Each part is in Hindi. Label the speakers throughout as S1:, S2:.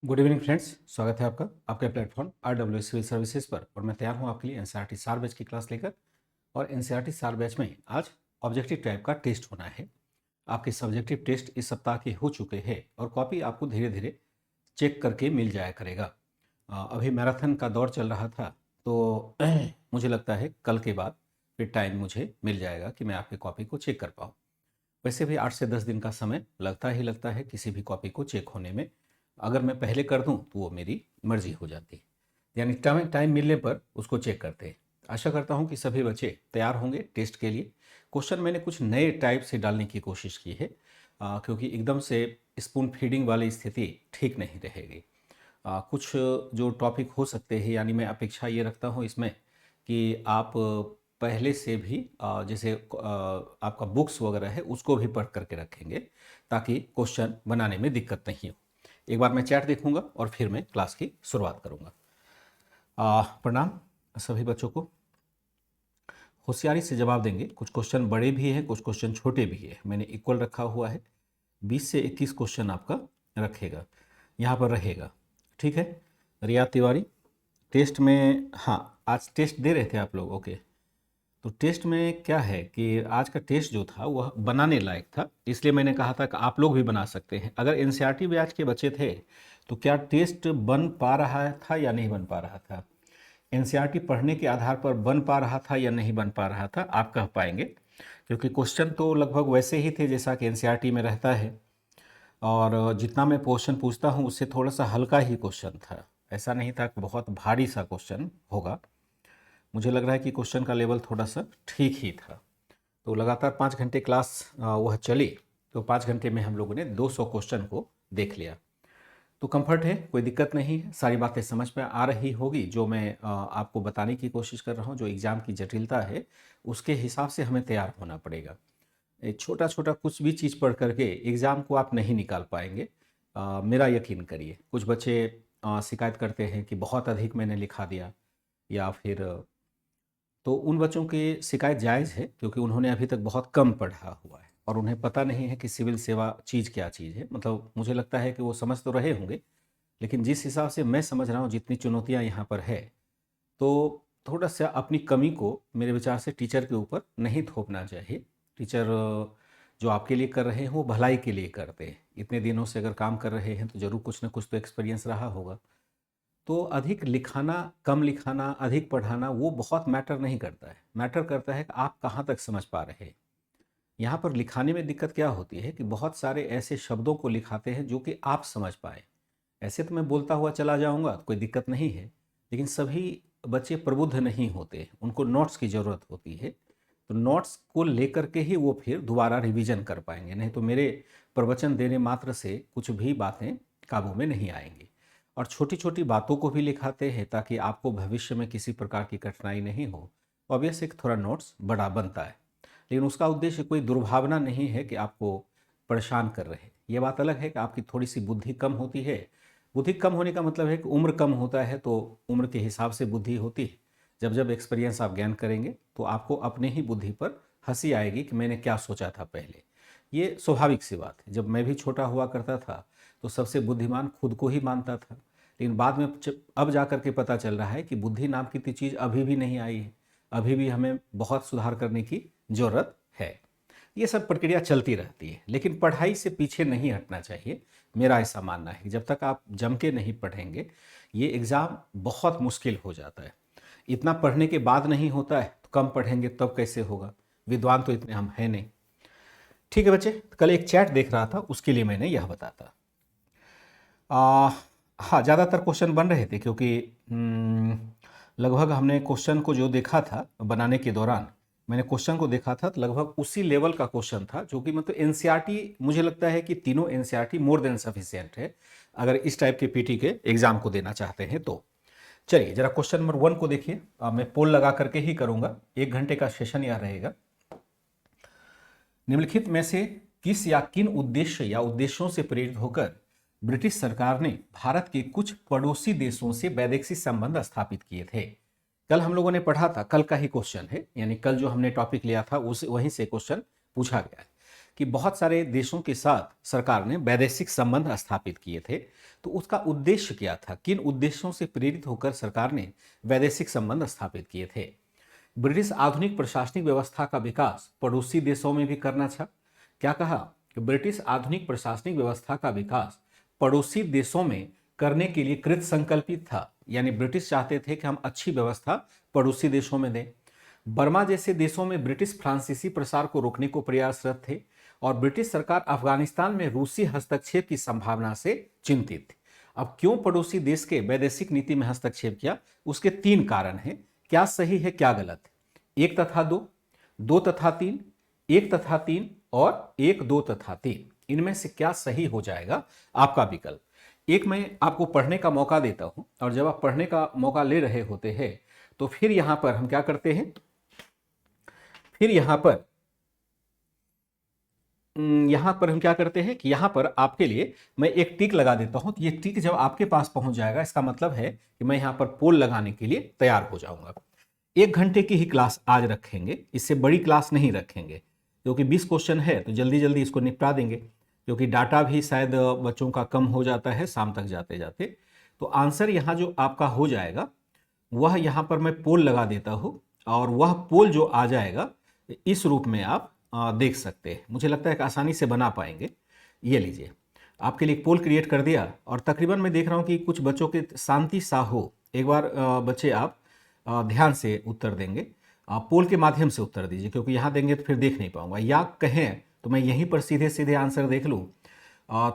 S1: गुड इवनिंग फ्रेंड्स, स्वागत है आपका आपके प्लेटफॉर्म RWS सिविल सर्विसेज पर। और मैं तैयार हूं आपके लिए एनसीईआरटी सार बैच की क्लास लेकर। और एनसीईआरटी सार बैच में आज ऑब्जेक्टिव टाइप का टेस्ट होना है। आपके सब्जेक्टिव टेस्ट इस सप्ताह के हो चुके हैं और कॉपी आपको धीरे धीरे चेक करके मिल जाया करेगा। अभी मैराथन का दौर चल रहा था, तो मुझे लगता है कल के बाद फिर टाइम मुझे मिल जाएगा कि मैं आपकी कॉपी को चेक कर पाऊँ। वैसे भी 8 से 10 दिन का समय लगता ही लगता है किसी भी कॉपी को चेक होने में। अगर मैं पहले कर दूं तो वो मेरी मर्जी हो जाती है, यानी टाइम टाइम मिलने पर उसको चेक करते हैं। आशा करता हूं कि सभी बच्चे तैयार होंगे टेस्ट के लिए। क्वेश्चन मैंने कुछ नए टाइप से डालने की कोशिश की है, क्योंकि एकदम से स्पून फीडिंग वाली स्थिति ठीक नहीं रहेगी। कुछ जो टॉपिक हो सकते हैं, यानी मैं अपेक्षा ये रखता हूँ इसमें कि आप पहले से भी जैसे आपका बुक्स वगैरह है उसको भी पढ़ करके रखेंगे, ताकि क्वेश्चन बनाने में दिक्कत नहीं हो। एक बार मैं चैट देखूंगा और फिर मैं क्लास की शुरुआत करूंगा। प्रणाम सभी बच्चों को। होशियारी से जवाब देंगे। कुछ क्वेश्चन बड़े भी हैं, कुछ क्वेश्चन छोटे भी हैं। मैंने इक्वल रखा हुआ है। 20 से 21 क्वेश्चन आपका रखेगा, यहाँ पर रहेगा। ठीक है। रिया तिवारी, टेस्ट में, हाँ आज टेस्ट दे रहे थे आप लोग, ओके। तो टेस्ट में क्या है कि आज का टेस्ट जो था वह बनाने लायक था, इसलिए मैंने कहा था कि आप लोग भी बना सकते हैं। अगर एनसीईआरटी बैच के बच्चे थे तो क्या टेस्ट बन पा रहा था या नहीं बन पा रहा था, एनसीईआरटी पढ़ने के आधार पर बन पा रहा था या नहीं बन पा रहा था, आप कह पाएंगे। क्योंकि क्वेश्चन तो लगभग वैसे ही थे जैसा कि एनसीईआरटी में रहता है, और जितना मैं क्वेश्चन पूछता हूँ उससे थोड़ा सा हल्का ही क्वेश्चन था। ऐसा नहीं था कि बहुत भारी सा क्वेश्चन होगा। मुझे लग रहा है कि क्वेश्चन का लेवल थोड़ा सा ठीक ही था। तो लगातार 5 घंटे क्लास वह चली, तो 5 घंटे में हम लोगों ने 200 क्वेश्चन को देख लिया। तो कंफर्ट है, कोई दिक्कत नहीं है। सारी बातें समझ में आ रही होगी जो मैं आपको बताने की कोशिश कर रहा हूँ। जो एग्ज़ाम की जटिलता है उसके हिसाब से हमें तैयार होना पड़ेगा। छोटा छोटा कुछ भी चीज़ पढ़ करके एग्ज़ाम को आप नहीं निकाल पाएंगे, मेरा यकीन करिए। कुछ बच्चे शिकायत करते हैं कि बहुत अधिक मैंने लिखा दिया, या फिर तो उन बच्चों की शिकायत जायज़ है, क्योंकि उन्होंने अभी तक बहुत कम पढ़ा हुआ है और उन्हें पता नहीं है कि सिविल सेवा चीज़ क्या चीज़ है। मतलब मुझे लगता है कि वो समझ तो रहे होंगे, लेकिन जिस हिसाब से मैं समझ रहा हूँ, जितनी चुनौतियाँ यहाँ पर है, तो थोड़ा सा अपनी कमी को मेरे विचार से टीचर के ऊपर नहीं थोपना चाहिए। टीचर जो आपके लिए कर रहे हैं वो भलाई के लिए करते हैं। इतने दिनों से अगर काम कर रहे हैं तो ज़रूर कुछ ना कुछ तो एक्सपीरियंस रहा होगा। तो अधिक लिखाना, कम लिखाना, अधिक पढ़ाना वो बहुत मैटर नहीं करता है। मैटर करता है कि आप कहाँ तक समझ पा रहे हैं। यहाँ पर लिखाने में दिक्कत क्या होती है कि बहुत सारे ऐसे शब्दों को लिखाते हैं जो कि आप समझ पाए। ऐसे तो मैं बोलता हुआ चला जाऊँगा, कोई दिक्कत नहीं है, लेकिन सभी बच्चे प्रबुद्ध नहीं होते, उनको नोट्स की ज़रूरत होती है। तो नोट्स को लेकर के ही वो फिर दोबारा रिवीजन कर पाएंगे, नहीं तो मेरे प्रवचन देने मात्र से कुछ भी बातें काबू में नहीं आएंगी। और छोटी छोटी बातों को भी लिखाते हैं ताकि आपको भविष्य में किसी प्रकार की कठिनाई नहीं हो। ऑब्वियस एक थोड़ा नोट्स बड़ा बनता है, लेकिन उसका उद्देश्य कोई दुर्भावना नहीं है कि आपको परेशान कर रहे। ये बात अलग है कि आपकी थोड़ी सी बुद्धि कम होती है। बुद्धि कम होने का मतलब है कि उम्र कम होता है, तो उम्र के हिसाब से बुद्धि होती है। जब जब एक्सपीरियंस आप ज्ञान करेंगे तो आपको अपने ही बुद्धि पर हंसी आएगी कि मैंने क्या सोचा था पहले। ये स्वाभाविक सी बात है। जब मैं भी छोटा हुआ करता था तो सबसे बुद्धिमान खुद को ही मानता था, लेकिन बाद में अब जा कर के पता चल रहा है कि बुद्धि नाम की चीज़ अभी भी नहीं आई है। अभी भी हमें बहुत सुधार करने की ज़रूरत है। ये सब प्रक्रिया चलती रहती है, लेकिन पढ़ाई से पीछे नहीं हटना चाहिए। मेरा ऐसा मानना है कि जब तक आप जम के नहीं पढ़ेंगे ये एग्ज़ाम बहुत मुश्किल हो जाता है। इतना पढ़ने के बाद नहीं होता है तो कम पढ़ेंगे तब कैसे होगा। विद्वान तो इतने हम हैं नहीं। ठीक है बच्चे, कल एक चैट देख रहा था, उसके लिए मैंने यह बताता। हाँ, ज़्यादातर क्वेश्चन बन रहे थे क्योंकि लगभग हमने क्वेश्चन को जो देखा था बनाने के दौरान, मैंने क्वेश्चन को देखा था तो लगभग उसी लेवल का क्वेश्चन था, जो कि मतलब एनसीईआरटी, मुझे लगता है कि तीनों एनसीईआरटी मोर देन सफिशिएंट है अगर इस टाइप के पीटी के एग्जाम को देना चाहते हैं तो। चलिए जरा क्वेश्चन नंबर 1 को देखिए। मैं पोल लगा करके ही करूंगा, 1 घंटे का सेशन यह रहेगा। निम्नलिखित में से किस या किन उद्देश्य या उद्देश्यों से प्रेरित होकर ब्रिटिश सरकार ने भारत के कुछ पड़ोसी देशों से वैदेशिक संबंध स्थापित किए थे। कल हम लोगों ने पढ़ा था, कल का ही क्वेश्चन है, यानी कल जो हमने टॉपिक लिया था उस वहीं से क्वेश्चन पूछा गया है कि बहुत सारे देशों के साथ सरकार ने वैदेशिक संबंध स्थापित किए थे। तो उसका उद्देश्य क्या था, किन उद्देश्यों से प्रेरित होकर सरकार ने वैदेशिक संबंध स्थापित किए थे? ब्रिटिश आधुनिक प्रशासनिक व्यवस्था का विकास पड़ोसी देशों में भी करना था। क्या कहा कि ब्रिटिश आधुनिक प्रशासनिक व्यवस्था का विकास पड़ोसी देशों में करने के लिए कृत संकल्पित था, यानी ब्रिटिश चाहते थे कि हम अच्छी व्यवस्था पड़ोसी देशों में दें। बर्मा जैसे देशों में ब्रिटिश फ्रांसीसी प्रसार को रोकने को प्रयासरत थे और ब्रिटिश सरकार अफगानिस्तान में रूसी हस्तक्षेप की संभावना से चिंतित थी। अब क्यों पड़ोसी देश के वैदेशिक नीति में हस्तक्षेप किया? उसके 3 कारण हैं। क्या सही है, क्या गलत है? 1 तथा 2, 2 तथा 3, 1 तथा 3 और 1, 2 तथा 3, इनमें से क्या सही हो जाएगा आपका विकल्प? एक मैं आपको पढ़ने का मौका देता हूं और जब आप पढ़ने का मौका ले रहे होते हैं तो फिर यहां पर हम क्या करते हैं, फिर यहां पर हम क्या करते हैं कि यहां पर आपके लिए मैं एक टिक लगा देता हूं। तो ये टिक जब आपके पास पहुंच जाएगा इसका मतलब है कि मैं यहां पर पोल लगाने के लिए तैयार हो जाऊंगा। 1 घंटे की ही क्लास आज रखेंगे, इससे बड़ी क्लास नहीं रखेंगे क्योंकि 20 क्वेश्चन है तो जल्दी जल्दी इसको निपटा देंगे, क्योंकि डाटा भी शायद बच्चों का कम हो जाता है शाम तक जाते जाते। तो आंसर यहाँ जो आपका हो जाएगा वह यहाँ पर मैं पोल लगा देता हूँ और वह पोल जो आ जाएगा इस रूप में आप देख सकते हैं। मुझे लगता है कि आसानी से बना पाएंगे। ये लीजिए, आपके लिए एक पोल क्रिएट कर दिया और तकरीबन मैं देख रहा हूँ कि कुछ बच्चों के शांति सा हो। एक बार बच्चे आप ध्यान से उत्तर देंगे, आप पोल के माध्यम से उत्तर दीजिए, क्योंकि यहाँ देंगे तो फिर देख नहीं पाऊंगा, या कहें तो मैं यहीं पर सीधे सीधे आंसर देख लूँ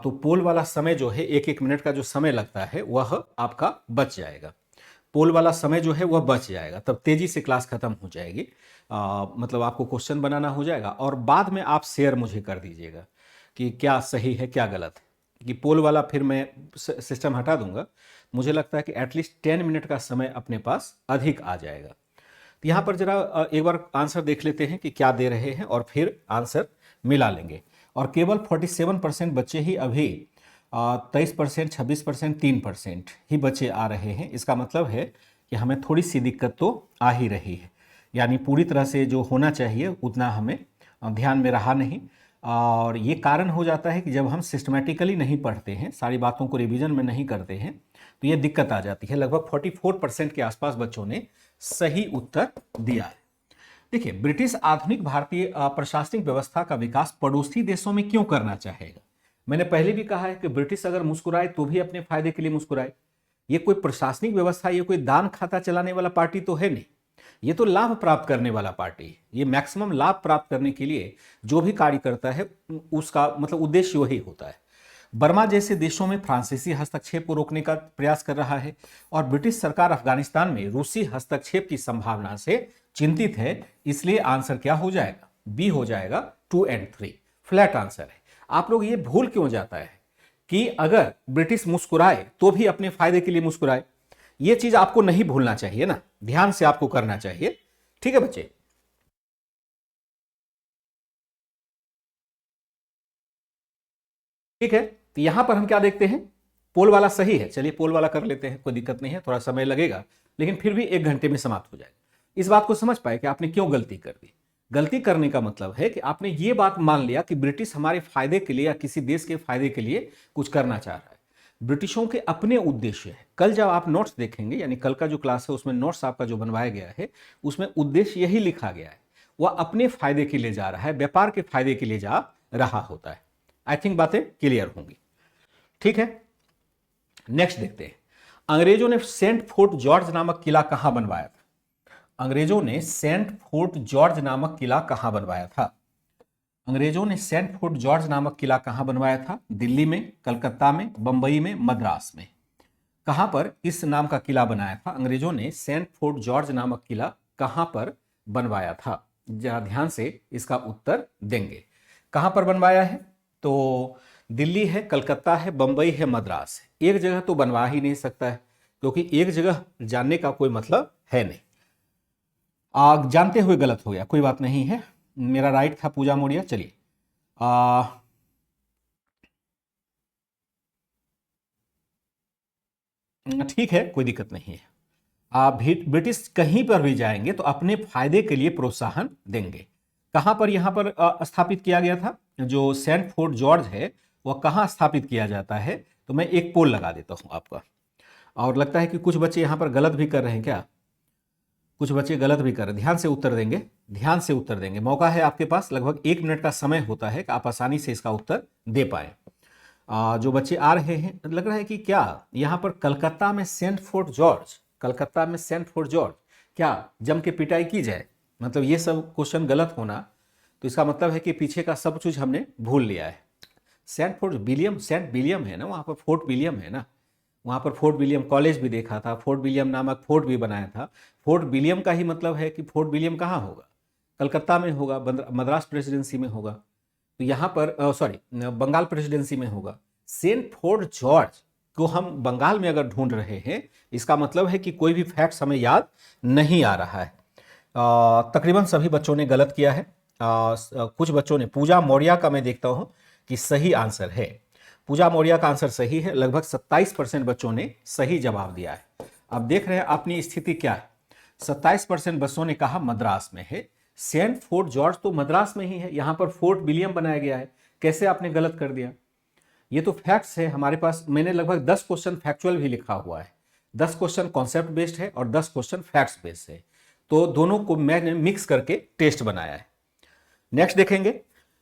S1: तो पोल वाला समय जो है 1-1 मिनट का जो समय लगता है वह आपका बच जाएगा। पोल वाला समय जो है वह बच जाएगा, तब तेजी से क्लास खत्म हो जाएगी। मतलब आपको क्वेश्चन बनाना हो जाएगा और बाद में आप शेयर मुझे कर दीजिएगा कि क्या सही है क्या गलत है। कि पोल वाला फिर मैं सिस्टम हटा दूंगा, मुझे लगता है कि एटलीस्ट 10 मिनट का समय अपने पास अधिक आ जाएगा। तो यहाँ पर जरा एक बार आंसर देख लेते हैं कि क्या दे रहे हैं और फिर आंसर मिला लेंगे। और केवल 47% बच्चे ही अभी 23%, 26%, 3% ही बच्चे आ रहे हैं। इसका मतलब है कि हमें थोड़ी सी दिक्कत तो आ ही रही है, यानी पूरी तरह से जो होना चाहिए उतना हमें ध्यान में रहा नहीं। और ये कारण हो जाता है कि जब हम सिस्टमेटिकली नहीं पढ़ते हैं, सारी बातों को रिवीजन में नहीं करते हैं, तो ये दिक्कत आ जाती है। लगभग 44% के आसपास बच्चों ने सही उत्तर दिया है। देखिए, ब्रिटिश आधुनिक भारतीय प्रशासनिक व्यवस्था का विकास पड़ोसी देशों में क्यों करना चाहेगा? मैंने पहले भी कहा है कि ब्रिटिश अगर मुस्कुराए तो भी अपने फायदे के लिए मुस्कुराए। ये कोई प्रशासनिक व्यवस्था, ये कोई दान खाता चलाने वाला पार्टी तो है नहीं, ये तो लाभ प्राप्त करने वाला पार्टी है। ये मैक्सिमम लाभ प्राप्त करने के लिए जो भी कार्य करता है उसका मतलब उद्देश्य वही होता है। बर्मा जैसे देशों में फ्रांसीसी हस्तक्षेप को रोकने का प्रयास कर रहा है और ब्रिटिश सरकार अफगानिस्तान में रूसी हस्तक्षेप की संभावना से चिंतित है। इसलिए आंसर क्या हो जाएगा? बी हो जाएगा, 2 और 3 फ्लैट आंसर है। आप लोग ये भूल क्यों जाता है कि अगर ब्रिटिश मुस्कुराए तो भी अपने फायदे के लिए मुस्कुराए? ये चीज आपको नहीं भूलना चाहिए ना, ध्यान से आपको करना चाहिए। ठीक है बच्चे, ठीक है। तो यहां पर हम क्या देखते हैं, पोल वाला सही है। चलिए पोल वाला कर लेते हैं, कोई दिक्कत नहीं है, थोड़ा समय लगेगा लेकिन फिर भी 1 घंटे में समाप्त हो जाएगा। इस बात को समझ पाए कि आपने क्यों गलती कर दी। गलती करने का मतलब है कि आपने ये बात मान लिया कि ब्रिटिश हमारे फायदे के लिए या किसी देश के फायदे के लिए कुछ करना चाह रहा है। ब्रिटिशों के अपने उद्देश्य है। कल जब आप नोट्स देखेंगे, यानी कल का जो क्लास है उसमें नोट्स आपका जो बनवाया गया है उसमें उद्देश्य यही लिखा गया है, वह अपने फायदे के लिए जा रहा है, व्यापार के फायदे के लिए जा रहा होता है। आई थिंक बातें क्लियर होंगी। ठीक है, नेक्स्ट देखते हैं। अंग्रेजों ने सेंट फोर्ट जॉर्ज नामक किला कहां बनवाया था? अंग्रेजों ने सेंट फोर्ट जॉर्ज नामक किला कहां बनवाया था? अंग्रेजों ने सेंट फोर्ट जॉर्ज नामक किला कहां बनवाया था? दिल्ली में, कलकत्ता में, बंबई में, मद्रास में? कहां पर इस नाम का किला बनाया था? अंग्रेजों ने सेंट फोर्ट जॉर्ज नामक किला कहां पर बनवाया था? जरा ध्यान से इसका उत्तर देंगे। कहां पर बनवाया है? तो दिल्ली है, कलकत्ता है, बंबई है, मद्रास है। एक जगह तो बनवा ही नहीं सकता है क्योंकि एक जगह जानने का कोई मतलब है नहीं। आग जानते हुए गलत हो गया, कोई बात नहीं है, मेरा राइट था पूजा मोड़िया। चलिए ठीक है, कोई दिक्कत नहीं है। आप ब्रिटिश कहीं पर भी जाएंगे तो अपने फायदे के लिए प्रोत्साहन देंगे। कहां पर यहां पर स्थापित किया गया था? जो सेंट फोर्ट जॉर्ज है वह कहां स्थापित किया जाता है? तो मैं एक पोल लगा देता हूं आपका। और लगता है कि कुछ बच्चे यहां पर गलत भी कर रहे हैं क्या? कुछ बच्चे गलत भी कर रहे हैं। ध्यान से उत्तर देंगे, ध्यान से उत्तर देंगे। मौका है आपके पास, लगभग 1 मिनट का समय होता है कि आप आसानी से इसका उत्तर दे पाए। जो बच्चे आ रहे हैं, लग रहा है कि क्या यहां पर कलकत्ता में सेंट फोर्ट जॉर्ज, कलकत्ता में सेंट फोर्ट जॉर्ज क्या जम के पिटाई की जाए? मतलब ये सब क्वेश्चन गलत होना, तो इसका मतलब है कि पीछे का सब कुछ हमने भूल लिया है। सेंट विलियम है ना, वहाँ पर फोर्ट विलियम है ना, वहाँ पर फोर्ट विलियम कॉलेज भी देखा था, फोर्ट विलियम नामक फोर्ट भी बनाया था। फोर्ट विलियम का ही मतलब है कि फोर्ट विलियम कहाँ होगा? कलकत्ता में होगा, मद्रास प्रेसिडेंसी में होगा, तो यहाँ पर बंगाल प्रेसिडेंसी में होगा। सेंट फोर्ट जॉर्ज को हम बंगाल में अगर ढूंढ रहे हैं, इसका मतलब है कि कोई भी फैक्ट्स हमें याद नहीं आ रहा है। तकरीबन सभी बच्चों ने गलत किया है। कुछ बच्चों ने, पूजा मौर्य का मैं देखता हूं कि सही आंसर है, पूजा मौर्य का आंसर सही है। लगभग 27% बच्चों ने सही जवाब दिया है। अब देख रहे हैं अपनी स्थिति क्या है। 27% बच्चों ने कहा मद्रास में है। सेंट फोर्ट जॉर्ज तो मद्रास में ही है, यहां पर फोर्ट विलियम बनाया गया है। कैसे आपने गलत कर दिया? ये तो फैक्ट्स है हमारे पास। मैंने लगभग 10 क्वेश्चन फैक्चुअल भी लिखा हुआ है, 10 क्वेश्चन कॉन्सेप्ट बेस्ड है और 10 क्वेश्चन फैक्ट्स बेस्ड है, तो दोनों को मैंने मिक्स करके टेस्ट बनाया है। नेक्स्ट देखेंगे,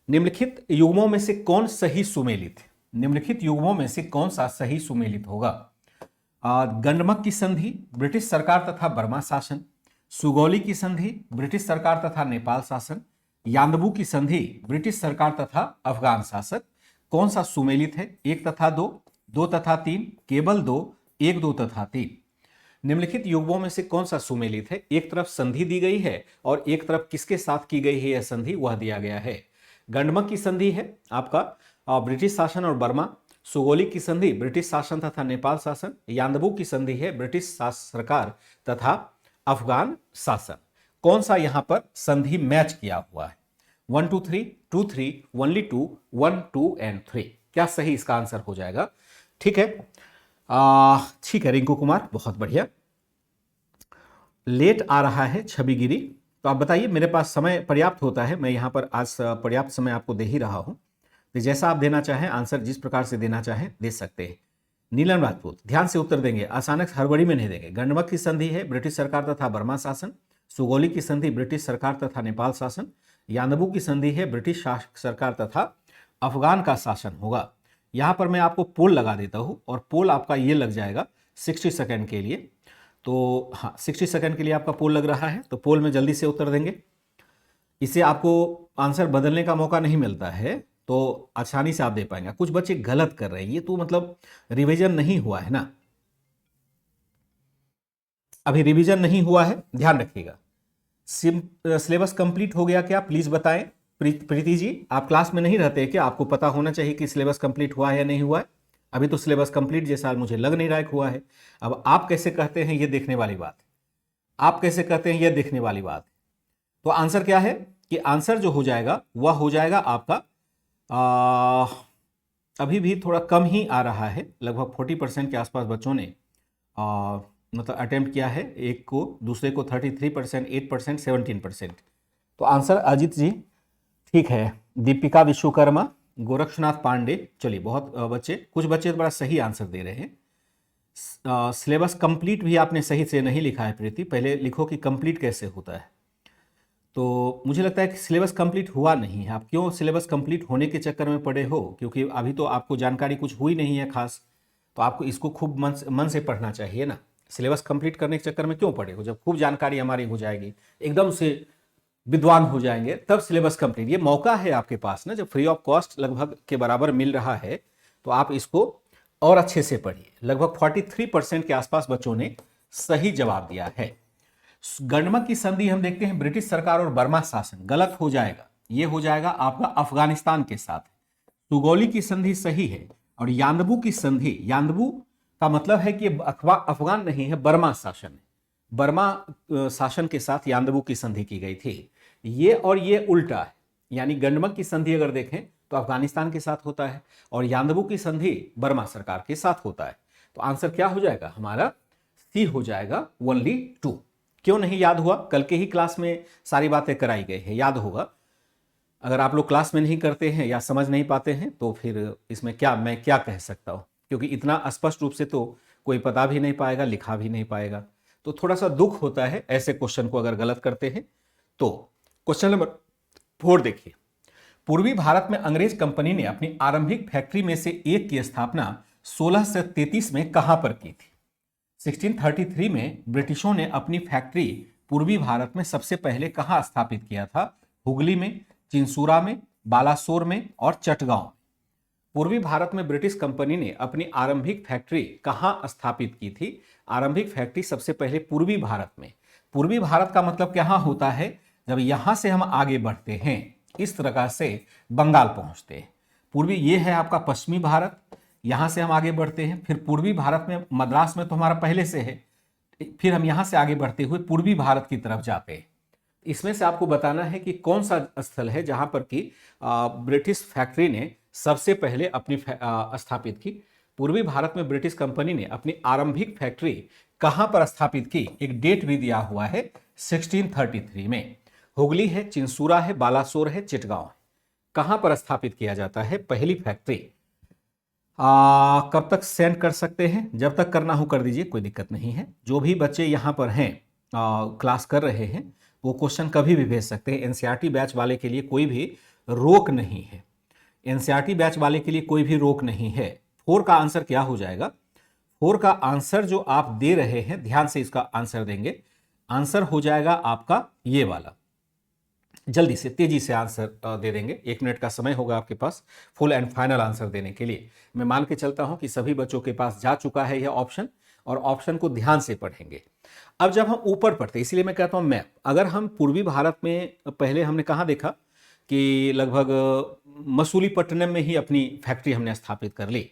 S1: निम्नलिखित युग्मों में से कौन सही सुमेलित है? निम्नलिखित युग्मों में से कौन सा सही सुमेलित होगा? गंडमक की संधि, ब्रिटिश सरकार तथा बर्मा शासन। सुगौली की संधि, ब्रिटिश सरकार तथा नेपाल शासन। यान्दबू की संधि, ब्रिटिश सरकार तथा अफगान शासक। कौन सा सुमेलित है? 1 तथा 2, 2 तथा 3, केवल 2, 1, 2 तथा 3। निम्नलिखित युग्मों में से कौन सा सुमेलित है? एक तरफ संधि दी गई है और एक तरफ किसके साथ की गई है यह संधि, वह दिया गया है। गंडमक की संधि है आपका ब्रिटिश शासन और बर्मा। सुगौली की संधि ब्रिटिश शासन तथा नेपाल शासन। यान्दबू की संधि है ब्रिटिश सरकार तथा अफगान शासन। कौन सा यहां पर संधि मैच किया हुआ है? 1 2 3, 2 3, ओनली 2, 1 2 एंड 3। क्या सही इसका आंसर हो जाएगा? ठीक है, ठीक है रिंकू कुमार, बहुत बढ़िया। लेट आ रहा है छवि गिरी, तो आप बताइए, मेरे पास समय पर्याप्त होता है, मैं यहाँ पर आज पर्याप्त समय आपको दे ही रहा हूँ, तो जैसा आप देना चाहें आंसर, जिस प्रकार से देना चाहें दे सकते हैं। नीलम राजपूत, ध्यान से उत्तर देंगे, अचानक हड़बड़ी में नहीं देंगे। गंडमक की संधि है ब्रिटिश सरकार तथा बर्मा शासन। सुगौली की संधि ब्रिटिश सरकार तथा नेपाल शासन। यान्दबू की संधि है ब्रिटिश सरकार तथा अफगान का शासन होगा। यहाँ पर मैं आपको पोल लगा देता हूँ और पोल आपका ये लग जाएगा 60 सेकेंड के लिए। तो हाँ, 60 सेकेंड के लिए आपका पोल लग रहा है, तो पोल में जल्दी से उत्तर देंगे। इसे आपको आंसर बदलने का मौका नहीं मिलता है, तो आसानी से आप दे पाएंगे। कुछ बच्चे गलत कर रहे हैं, ये तो मतलब रिवीजन नहीं हुआ है ना, अभी रिवीजन नहीं हुआ है, ध्यान रखिएगा। सिलेबस कंप्लीट हो गया क्या, प्लीज बताएं। प्रीति जी, आप क्लास में नहीं रहते क्या? आपको पता होना चाहिए कि सिलेबस कंप्लीट हुआ है या नहीं हुआ है। अभी तो सिलेबस कंप्लीट जैसा मुझे लग नहीं रहा है हुआ है। अब आप कैसे कहते हैं ये देखने वाली बात है, आप कैसे कहते हैं ये देखने वाली बात है। तो आंसर क्या है कि आंसर जो हो जाएगा वह हो जाएगा आपका अभी भी थोड़ा कम ही आ रहा है, लगभग 40% के आसपास बच्चों ने मतलब अटेम्प्ट किया है, एक को, दूसरे को 33%, 8%, 17%। तो आंसर अजीत जी ठीक है। दीपिका विश्वकर्मा, गोरक्षनाथ पांडे, चलिए बहुत बच्चे, कुछ बच्चे तो बड़ा सही आंसर दे रहे हैं। सिलेबस कंप्लीट भी आपने सही से नहीं लिखा है प्रीति, पहले लिखो कि कंप्लीट कैसे होता है। तो मुझे लगता है कि सिलेबस कंप्लीट हुआ नहीं है। आप क्यों सिलेबस कंप्लीट होने के चक्कर में पड़े हो? क्योंकि अभी तो आपको जानकारी कुछ हुई नहीं है खास, तो आपको इसको खूब मन से पढ़ना चाहिए ना। सिलेबस कंप्लीट करने के चक्कर में क्यों पड़े हो? जब खूब जानकारी हमारी हो जाएगी, एकदम से विद्वान हो जाएंगे, तब सिलेबस कंप्लीट। ये मौका है आपके पास ना, जब फ्री ऑफ कॉस्ट लगभग के बराबर मिल रहा है, तो आप इसको और अच्छे से पढ़िए। लगभग 43% के आसपास बच्चों ने सही जवाब दिया है। गंडमक की संधि हम देखते हैं ब्रिटिश सरकार और बर्मा शासन, गलत हो जाएगा, ये हो जाएगा आपका अफगानिस्तान के साथ। सुगौली की संधि सही है, और यान्दबू की संधि, यान्दबू का मतलब है कि अफगान नहीं है, बर्मा शासन है, बर्मा शासन के साथ यान्दबू की संधि की गई थी। ये और ये उल्टा है, यानी गंडमक की संधि अगर देखें तो अफगानिस्तान के साथ होता है और यान्दबू की संधि बर्मा सरकार के साथ होता है। तो आंसर क्या हो जाएगा हमारा? सी हो जाएगा, ओनली 2। क्यों नहीं याद हुआ? कल के ही क्लास में सारी बातें कराई गई है, याद होगा। अगर आप लोग क्लास में नहीं करते हैं या समझ नहीं पाते हैं तो फिर इसमें मैं क्या कह सकता हूँ, क्योंकि इतना स्पष्ट रूप से तो कोई पता भी नहीं पाएगा, लिखा भी नहीं पाएगा। तो थोड़ा सा दुख होता है ऐसे क्वेश्चन को अगर गलत करते हैं। तो क्वेश्चन नंबर 4 देखिए। पूर्वी भारत में अंग्रेज कंपनी ने अपनी आरंभिक फैक्ट्री में से एक की स्थापना 1633 में कहां पर की थी? 1633 में ब्रिटिशों ने अपनी फैक्ट्री पूर्वी भारत में सबसे पहले कहां स्थापित किया था? हुगली में, चिंसूरा में, बालासोर में और चटगांव में। पूर्वी भारत में ब्रिटिश कंपनी ने अपनी आरंभिक फैक्ट्री कहां स्थापित की थी? आरंभिक फैक्ट्री सबसे पहले पूर्वी भारत में। पूर्वी भारत का मतलब क्या होता है? जब यहां से हम आगे बढ़ते हैं इस तरह से बंगाल पहुंचते हैं। पूर्वी ये है आपका पश्चिमी भारत, यहां से हम आगे बढ़ते हैं, फिर पूर्वी भारत में मद्रास में तो हमारा पहले से है, फिर हम यहां से आगे बढ़ते हुए पूर्वी भारत की तरफ जाते हैं। इसमें से आपको बताना है कि कौन सा स्थल है जहां पर कि ब्रिटिश फैक्ट्री ने सबसे पहले अपनी स्थापित की। पूर्वी भारत में ब्रिटिश कंपनी ने अपनी आरंभिक फैक्ट्री कहां पर स्थापित की? एक डेट भी दिया हुआ है 1633 में। हुगली है, चिंसूरा है, बालासोर है, चिटगांव है। कहां पर स्थापित किया जाता है पहली फैक्ट्री? कब तक सेंड कर सकते हैं? जब तक करना हो कर दीजिए, कोई दिक्कत नहीं है। जो भी बच्चे यहां पर हैं क्लास कर रहे हैं वो क्वेश्चन कभी भी भेज सकते हैं। एनसीईआरटी बैच वाले के लिए कोई भी रोक नहीं है। एनसीईआरटी बैच वाले के लिए कोई भी रोक नहीं है। 4 का आंसर क्या हो जाएगा? 4 का आंसर जो आप दे रहे हैं, ध्यान से इसका आंसर देंगे। आंसर हो जाएगा आपका ये वाला। जल्दी से तेजी से आंसर दे देंगे, 1 मिनट का समय होगा आपके पास फुल एंड फाइनल आंसर देने के लिए। मैं मान के चलता हूं कि सभी बच्चों के पास जा चुका है यह ऑप्शन, और ऑप्शन को ध्यान से पढ़ेंगे। अब जब हम ऊपर पढ़ते, इसलिए मैं कहता हूं मैप। अगर हम पूर्वी भारत में पहले हमने कहां देखा कि लगभग मसूलीपट्टनम में ही अपनी फैक्ट्री हमने स्थापित कर ली।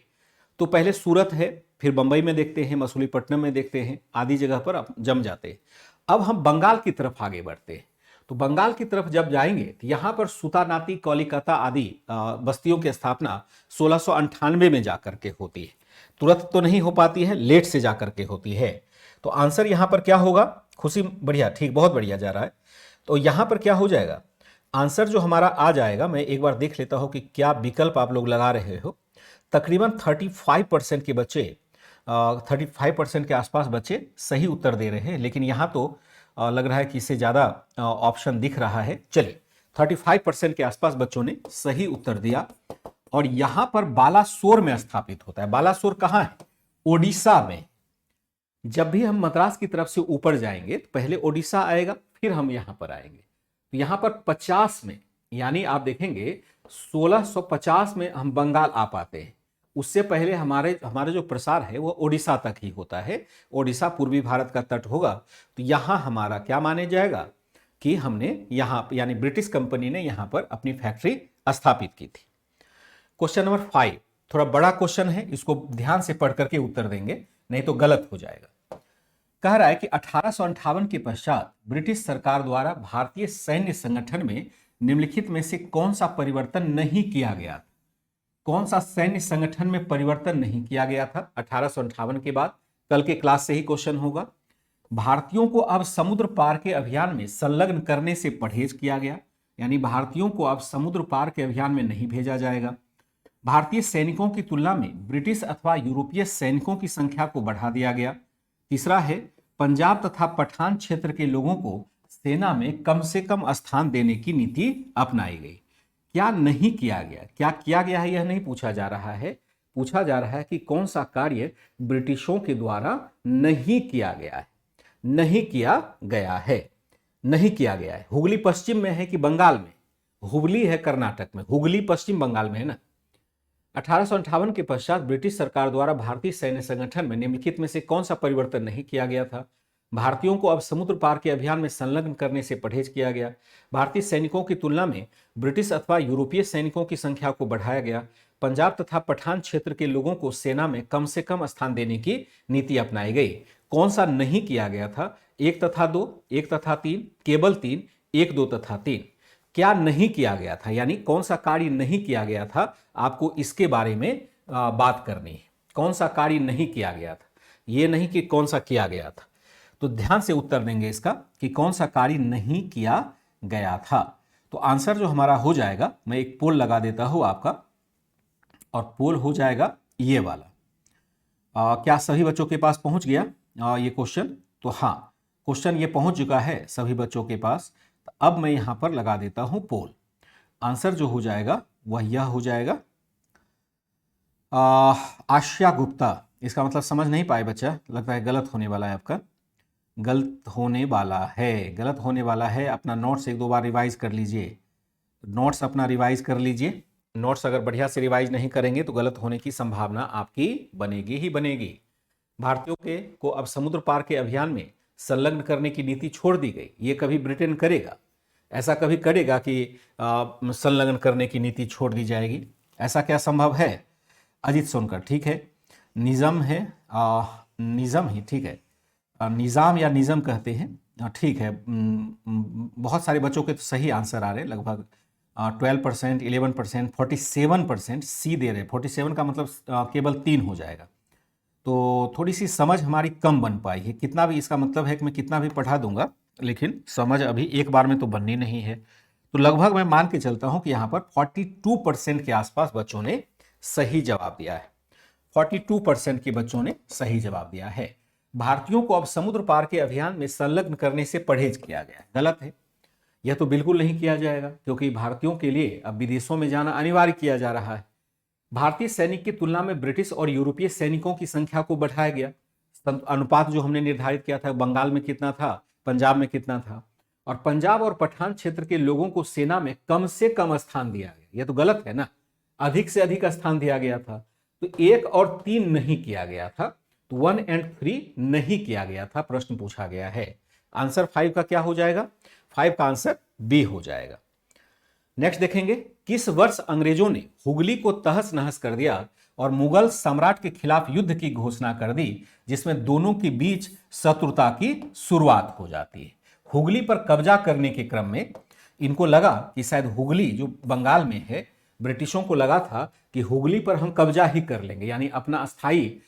S1: तो पहले सूरत है, फिर बंबई में देखते हैं, मसूलीपट्टनम में देखते हैं, आदि जगह पर आप जम जाते हैं। अब हम बंगाल की तरफ आगे बढ़ते हैं। तो बंगाल की तरफ जब जाएंगे तो यहां पर सुतानाती, कोलिकाता आदि बस्तियों की स्थापना 1698 में जाकर के होती है। तुरंत तो नहीं हो पाती है, लेट से जाकर के होती है। तो आंसर यहां पर क्या होगा? खुशी, बढ़िया, ठीक, बहुत बढ़िया जा रहा है। तो यहां पर क्या हो जाएगा? आंसर जो हमारा आ जाएगा, मैं एक बार देख लेता हूं कि क्या विकल्प आप लोग लगा रहे हो। तकरीबन 35% के बच्चे 35% के आसपास बच्चे सही उत्तर दे रहे हैं, लेकिन यहां तो लग रहा है कि इससे ज़्यादा ऑप्शन दिख रहा है। चलिए, 35% के आसपास बच्चों ने सही उत्तर दिया। और यहां पर बालासोर में स्थापित होता है। बालासोर कहां है? ओडिशा में। जब भी हम मद्रास की तरफ से ऊपर जाएंगे तो पहले ओडिशा आएगा, फिर हम यहां पर आएंगे। तो यहां पर 50 में, यानी आप देखेंगे 1650 में हम बंगाल आ पाते हैं। उससे पहले हमारे जो प्रसार है वो ओडिशा तक ही होता है। ओडिशा पूर्वी भारत का तट होगा। तो यहां हमारा क्या माने जाएगा कि हमने यहां, यानी ब्रिटिश कंपनी ने यहां पर अपनी फैक्ट्री स्थापित की थी। क्वेश्चन नंबर 5 थोड़ा बड़ा क्वेश्चन है, इसको ध्यान से पढ़ करके उत्तर देंगे, नहीं तो गलत हो जाएगा। कह रहा है कि 1858 के पश्चात ब्रिटिश सरकार द्वारा भारतीय सैन्य संगठन में निम्नलिखित में से कौन सा परिवर्तन नहीं किया गया? कौन सा सैन्य संगठन में परिवर्तन नहीं किया गया था 1858 के बाद? कल के क्लास से ही क्वेश्चन होगा। भारतीयों को अब समुद्र पार के अभियान में संलग्न करने से परहेज किया गया, यानी भारतीयों को अब समुद्र पार के अभियान में नहीं भेजा जाएगा। भारतीय सैनिकों की तुलना में ब्रिटिश अथवा यूरोपीय सैनिकों की संख्या को बढ़ा दिया गया। तीसरा है, पंजाब तथा पठान क्षेत्र के लोगों को सेना में कम से कम स्थान देने की नीति अपनाई गई। क्या नहीं किया गया? क्या किया गया है यह नहीं पूछा जा रहा है, पूछा जा रहा है कि कौन सा कार्य ब्रिटिशों के द्वारा नहीं किया गया है। नहीं किया गया है, नहीं किया गया है। हुगली पश्चिम में है कि बंगाल में? हुगली है कर्नाटक में, हुगली पश्चिम बंगाल में है ना। 1858 के पश्चात ब्रिटिश सरकार द्वारा भारतीय सैन्य संगठन में निम्नलिखित में से कौन सा परिवर्तन नहीं किया गया था? भारतीयों को अब समुद्र पार के अभियान में संलग्न करने से परहेज किया गया। भारतीय सैनिकों की तुलना में ब्रिटिश अथवा यूरोपीय सैनिकों की संख्या को बढ़ाया गया। पंजाब तथा पठान क्षेत्र के लोगों को सेना में कम से कम स्थान देने की नीति अपनाई गई। कौन सा नहीं किया गया था? 1 तथा 2, 1 तथा 3, केवल 3, 1, 2 तथा 3। क्या नहीं किया गया था, यानी कौन सा कार्य नहीं किया गया था, आपको इसके बारे में बात करनी है। कौन सा कार्य नहीं किया गया था, ये नहीं कि कौन सा किया गया था। तो ध्यान से उत्तर देंगे इसका कि कौन सा कार्य नहीं किया गया था। तो आंसर जो हमारा हो जाएगा, मैं एक पोल लगा देता हूं आपका, और पोल हो जाएगा ये वाला। क्या सभी बच्चों के पास पहुंच गया ये क्वेश्चन? तो हाँ, क्वेश्चन ये पहुंच चुका है सभी बच्चों के पास। तो अब मैं यहां पर लगा देता हूं पोल। आंसर जो हो जाएगा वह यह हो जाएगा आशिया गुप्ता। इसका मतलब समझ नहीं पाए बच्चा, लगता है गलत होने वाला है आपका, गलत होने वाला है, गलत होने वाला है। अपना नोट्स एक दो बार रिवाइज कर लीजिए, नोट्स अपना रिवाइज कर लीजिए। नोट्स अगर बढ़िया से रिवाइज नहीं करेंगे तो गलत होने की संभावना आपकी बनेगी ही बनेगी। भारतीयों के को अब समुद्र पार के अभियान में संलग्न करने की नीति छोड़ दी गई। ये कभी ब्रिटेन करेगा? ऐसा कभी करेगा कि संलग्न करने की नीति छोड़ दी जाएगी? ऐसा क्या संभव है? अजीत सोनकर, ठीक है। निज़म है, निज़म ही ठीक है, निज़ाम या निज़म कहते हैं, ठीक है। बहुत सारे बच्चों के तो सही आंसर आ रहे हैं, लगभग 12%, 11%, 47% सी दे रहे। 47 का मतलब केवल 3 हो जाएगा। तो थोड़ी सी समझ हमारी कम बन पाई है। कितना भी, इसका मतलब है कि मैं कितना भी पढ़ा दूंगा लेकिन समझ अभी एक बार में तो बननी नहीं है। तो लगभग मैं मान के चलता हूं कि यहां पर 42% के आसपास बच्चों ने सही जवाब दिया है। 42% के बच्चों ने सही जवाब दिया है। भारतीयों को अब समुद्र पार के अभियान में संलग्न करने से परहेज किया गया है। गलत है, यह तो बिल्कुल नहीं किया जाएगा, क्योंकि भारतीयों के लिए अब विदेशों में जाना अनिवार्य किया जा रहा है। भारतीय सैनिक की तुलना में ब्रिटिश और यूरोपीय सैनिकों की संख्या को बढ़ाया गया। अनुपात जो हमने निर्धारित किया था, बंगाल में कितना था, पंजाब में कितना था, और पंजाब और पठान क्षेत्र के लोगों को सेना में कम से कम स्थान दिया गया। यह तो गलत है ना, अधिक से अधिक स्थान दिया गया था। तो 1 और 3 नहीं किया गया था, तो 1 और 3 नहीं किया गया था। प्रश्न पूछा गया है। आंसर 5 का क्या हो जाएगा? 5 का आंसर बी हो जाएगा। नेक्स्ट देखेंगे, किस वर्ष अंग्रेजों ने हुगली को तहस नहस कर दिया और मुगल सम्राट के खिलाफ युद्ध की घोषणा कर दी, जिसमें दोनों के बीच शत्रुता की शुरुआत हो जाती है? हुगली पर कब्जा करने के क्रम में इनको लगा कि शायद हुगली जो बंगाल में है, ब्रिटिशों को लगा था कि हुगली पर हम कब्जा ही कर लेंगे, यानी अपना अस्थाई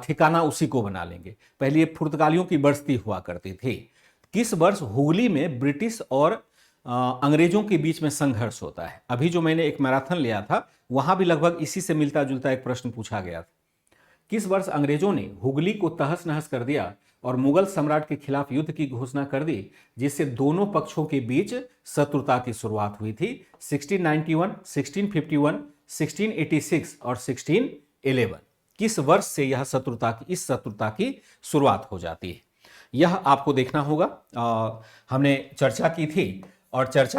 S1: ठिकाना उसी को बना लेंगे। पहले ये पुर्तगालियों की बस्ती हुआ करती थी। किस वर्ष हुगली में ब्रिटिश और अंग्रेजों के बीच में संघर्ष होता है? अभी जो मैंने एक मैराथन लिया था वहां भी लगभग इसी से मिलता जुलता एक प्रश्न पूछा गया था। किस वर्ष अंग्रेजों ने हुगली को तहस नहस कर दिया और मुगल सम्राट के खिलाफ युद्ध की घोषणा कर दी, जिससे दोनों पक्षों के बीच शत्रुता की शुरुआत हुई थी? 1691, 1651, 1686 और 1611। किस वर्ष से यह शत्रुता की शुरुआत हो जाती है? यह आपको देखना होगा। हमने चर्चा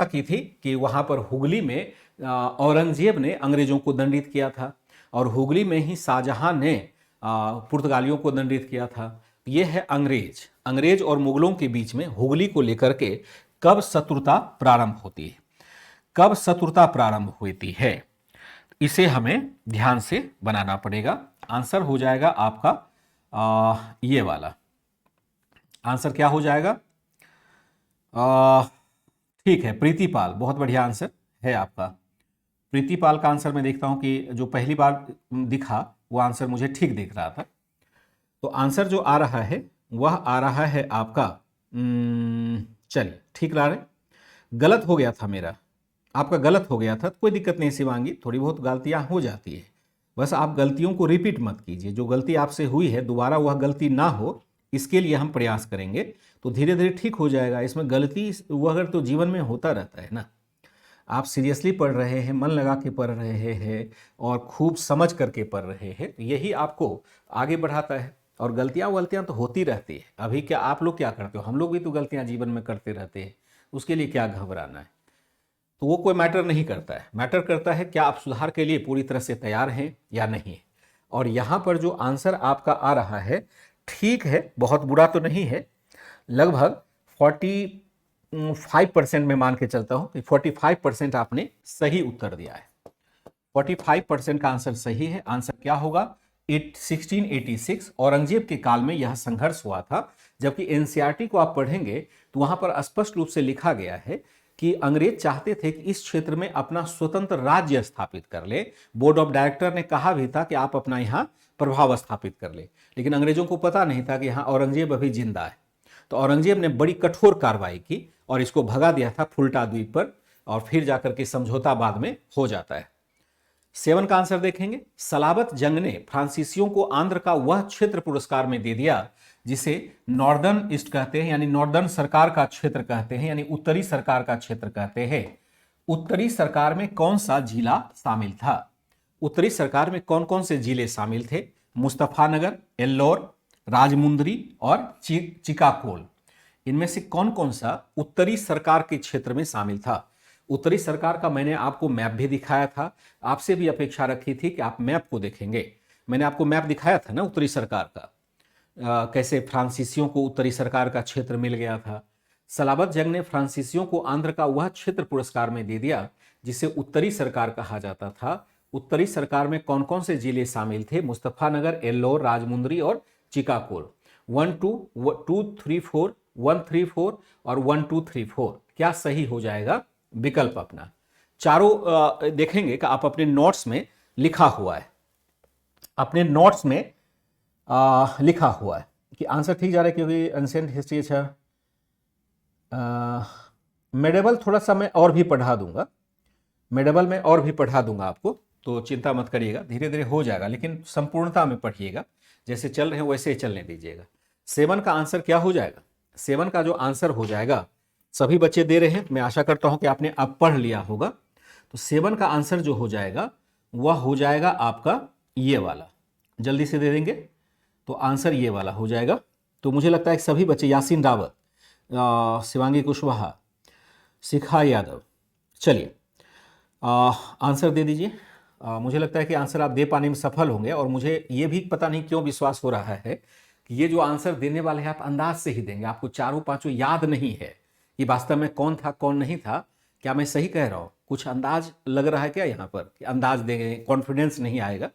S1: की थी कि वहां पर हुगली में औरंगजेब ने अंग्रेजों को दंडित किया था, और हुगली में ही शाहजहां ने पुर्तगालियों को दंडित किया था। यह है अंग्रेज और मुगलों के बीच में हुगली को लेकर के कब शत्रुता प्रारंभ होती है, कब शत्रुता प्रारंभ होती है, इसे हमें ध्यान से बनाना पड़ेगा। आंसर हो जाएगा आपका ये वाला। आंसर क्या हो जाएगा? ठीक है, प्रीतिपाल, बहुत बढ़िया आंसर है आपका। प्रीतिपाल का आंसर मैं देखता हूं कि जो पहली बार दिखा वो आंसर मुझे ठीक दिख रहा था। तो आंसर जो आ रहा है वह आ रहा है आपका, चलिए ठीक रहा है। गलत हो गया था मेरा, आपका गलत हो गया था, तो कोई दिक्कत नहीं शिवांगी, थोड़ी बहुत गलतियां हो जाती है। बस आप गलतियों को रिपीट मत कीजिए। जो गलती आपसे हुई है दोबारा वह गलती ना हो, इसके लिए हम प्रयास करेंगे, तो धीरे धीरे ठीक हो जाएगा। इसमें गलती वो अगर तो जीवन में होता रहता है ना। आप सीरियसली पढ़ रहे हैं, मन लगा के पढ़ रहे हैं और खूब समझ करके पढ़ रहे हैं, तो यही आपको आगे बढ़ाता है। और गलतियां तो होती रहती है। अभी क्या आप लोग क्या करते हो? हम लोग भी तो गलतियां जीवन में करते रहते हैं, उसके लिए क्या घबराना है? तो वो कोई मैटर नहीं करता है। मैटर करता है क्या आप सुधार के लिए पूरी तरह से तैयार हैं या नहीं। और यहाँ पर जो आंसर आपका आ रहा है ठीक है, बहुत बुरा तो नहीं है, लगभग 45% में मान के चलता हूं कि 45% आपने सही उत्तर दिया है। 45% का आंसर सही है। आंसर क्या होगा? 1686 औरंगजेब के काल में यह संघर्ष हुआ था। जबकि एनसीईआरटी को आप पढ़ेंगे तो वहां पर स्पष्ट रूप से लिखा गया है कि अंग्रेज चाहते थे कि इस क्षेत्र में अपना स्वतंत्र राज्य स्थापित कर ले। बोर्ड ऑफ डायरेक्टर ने कहा भी था कि आप अपना यहाँ प्रभाव स्थापित कर ले, लेकिन अंग्रेजों को पता नहीं था कि यहाँ औरंगजेब अभी जिंदा है। तो औरंगजेब ने बड़ी कठोर कार्रवाई की और इसको भगा दिया था फुल्टा द्वीप पर, और फिर जाकर के समझौता बाद में हो जाता है। 7 का आंसर देखेंगे, सलाबत जंग ने फ्रांसीसियों को आंध्र का वह क्षेत्र पुरस्कार में दे दिया जिसे नॉर्दर्न ईस्ट कहते हैं, यानी नॉर्दर्न सरकार का क्षेत्र कहते हैं, यानी उत्तरी सरकार का क्षेत्र कहते हैं। उत्तरी सरकार में कौन सा जिला शामिल था? उत्तरी सरकार में कौन कौन से जिले शामिल थे? मुस्तफानगर, एल्लोर, राजमुंदरी और चिकाकोल। इनमें से कौन कौन सा उत्तरी सरकार के क्षेत्र में शामिल था? उत्तरी सरकार का मैंने आपको मैप भी दिखाया था, आपसे भी अपेक्षा रखी थी कि आप मैप को देखेंगे। मैंने आपको मैप दिखाया था ना उत्तरी सरकार का, कैसे फ्रांसीसियों को उत्तरी सरकार का क्षेत्र मिल गया था। सलाबत जंग ने फ्रांसीसियों को आंध्र का वह क्षेत्र पुरस्कार में दे दिया जिसे उत्तरी सरकार कहा जाता था। उत्तरी सरकार में कौन कौन से जिले शामिल थे? मुस्तफानगर, एल्लोर, राजमुंदरी और चिकाकोल। 1 2 2 3 4 1 3 4 और 1 2 3 4 क्या सही हो जाएगा विकल्प अपना? चारों देखेंगे कि आप अपने नोट्स में लिखा हुआ है, अपने नोट्स में लिखा हुआ है कि आंसर ठीक जा रहा है, क्योंकि एंशिएंट हिस्ट्री। अच्छा, मेडिवल थोड़ा सा मैं और भी पढ़ा दूंगा, मेडिवल में और भी पढ़ा दूंगा आपको, तो चिंता मत करिएगा, धीरे धीरे हो जाएगा, लेकिन संपूर्णता में पढ़िएगा, जैसे चल रहे हैं वैसे ही चलने दीजिएगा। 7 का आंसर क्या हो जाएगा? 7 का जो आंसर हो जाएगा, सभी बच्चे दे रहे हैं, मैं आशा करता हूं कि आपने अब पढ़ लिया होगा। तो 7 का आंसर जो हो जाएगा वह हो जाएगा आपका ये वाला, जल्दी से दे देंगे तो आंसर ये वाला हो जाएगा। तो मुझे लगता है कि सभी बच्चे, यासीन रावत, शिवांगी कुशवाहा, शिखा यादव, चलिए आंसर दे दीजिए। मुझे लगता है कि आंसर आप दे पाने में सफल होंगे, और मुझे ये भी पता नहीं क्यों विश्वास हो रहा है कि ये जो आंसर देने वाले हैं आप अंदाज से ही देंगे, आपको चारों पांचों याद नहीं है कि वास्तव में कौन था कौन नहीं था। क्या मैं सही कह रहा हूँ? कुछ अंदाज लग रहा है क्या यहाँ पर कि अंदाज देंगे, कॉन्फिडेंस नहीं आएगा,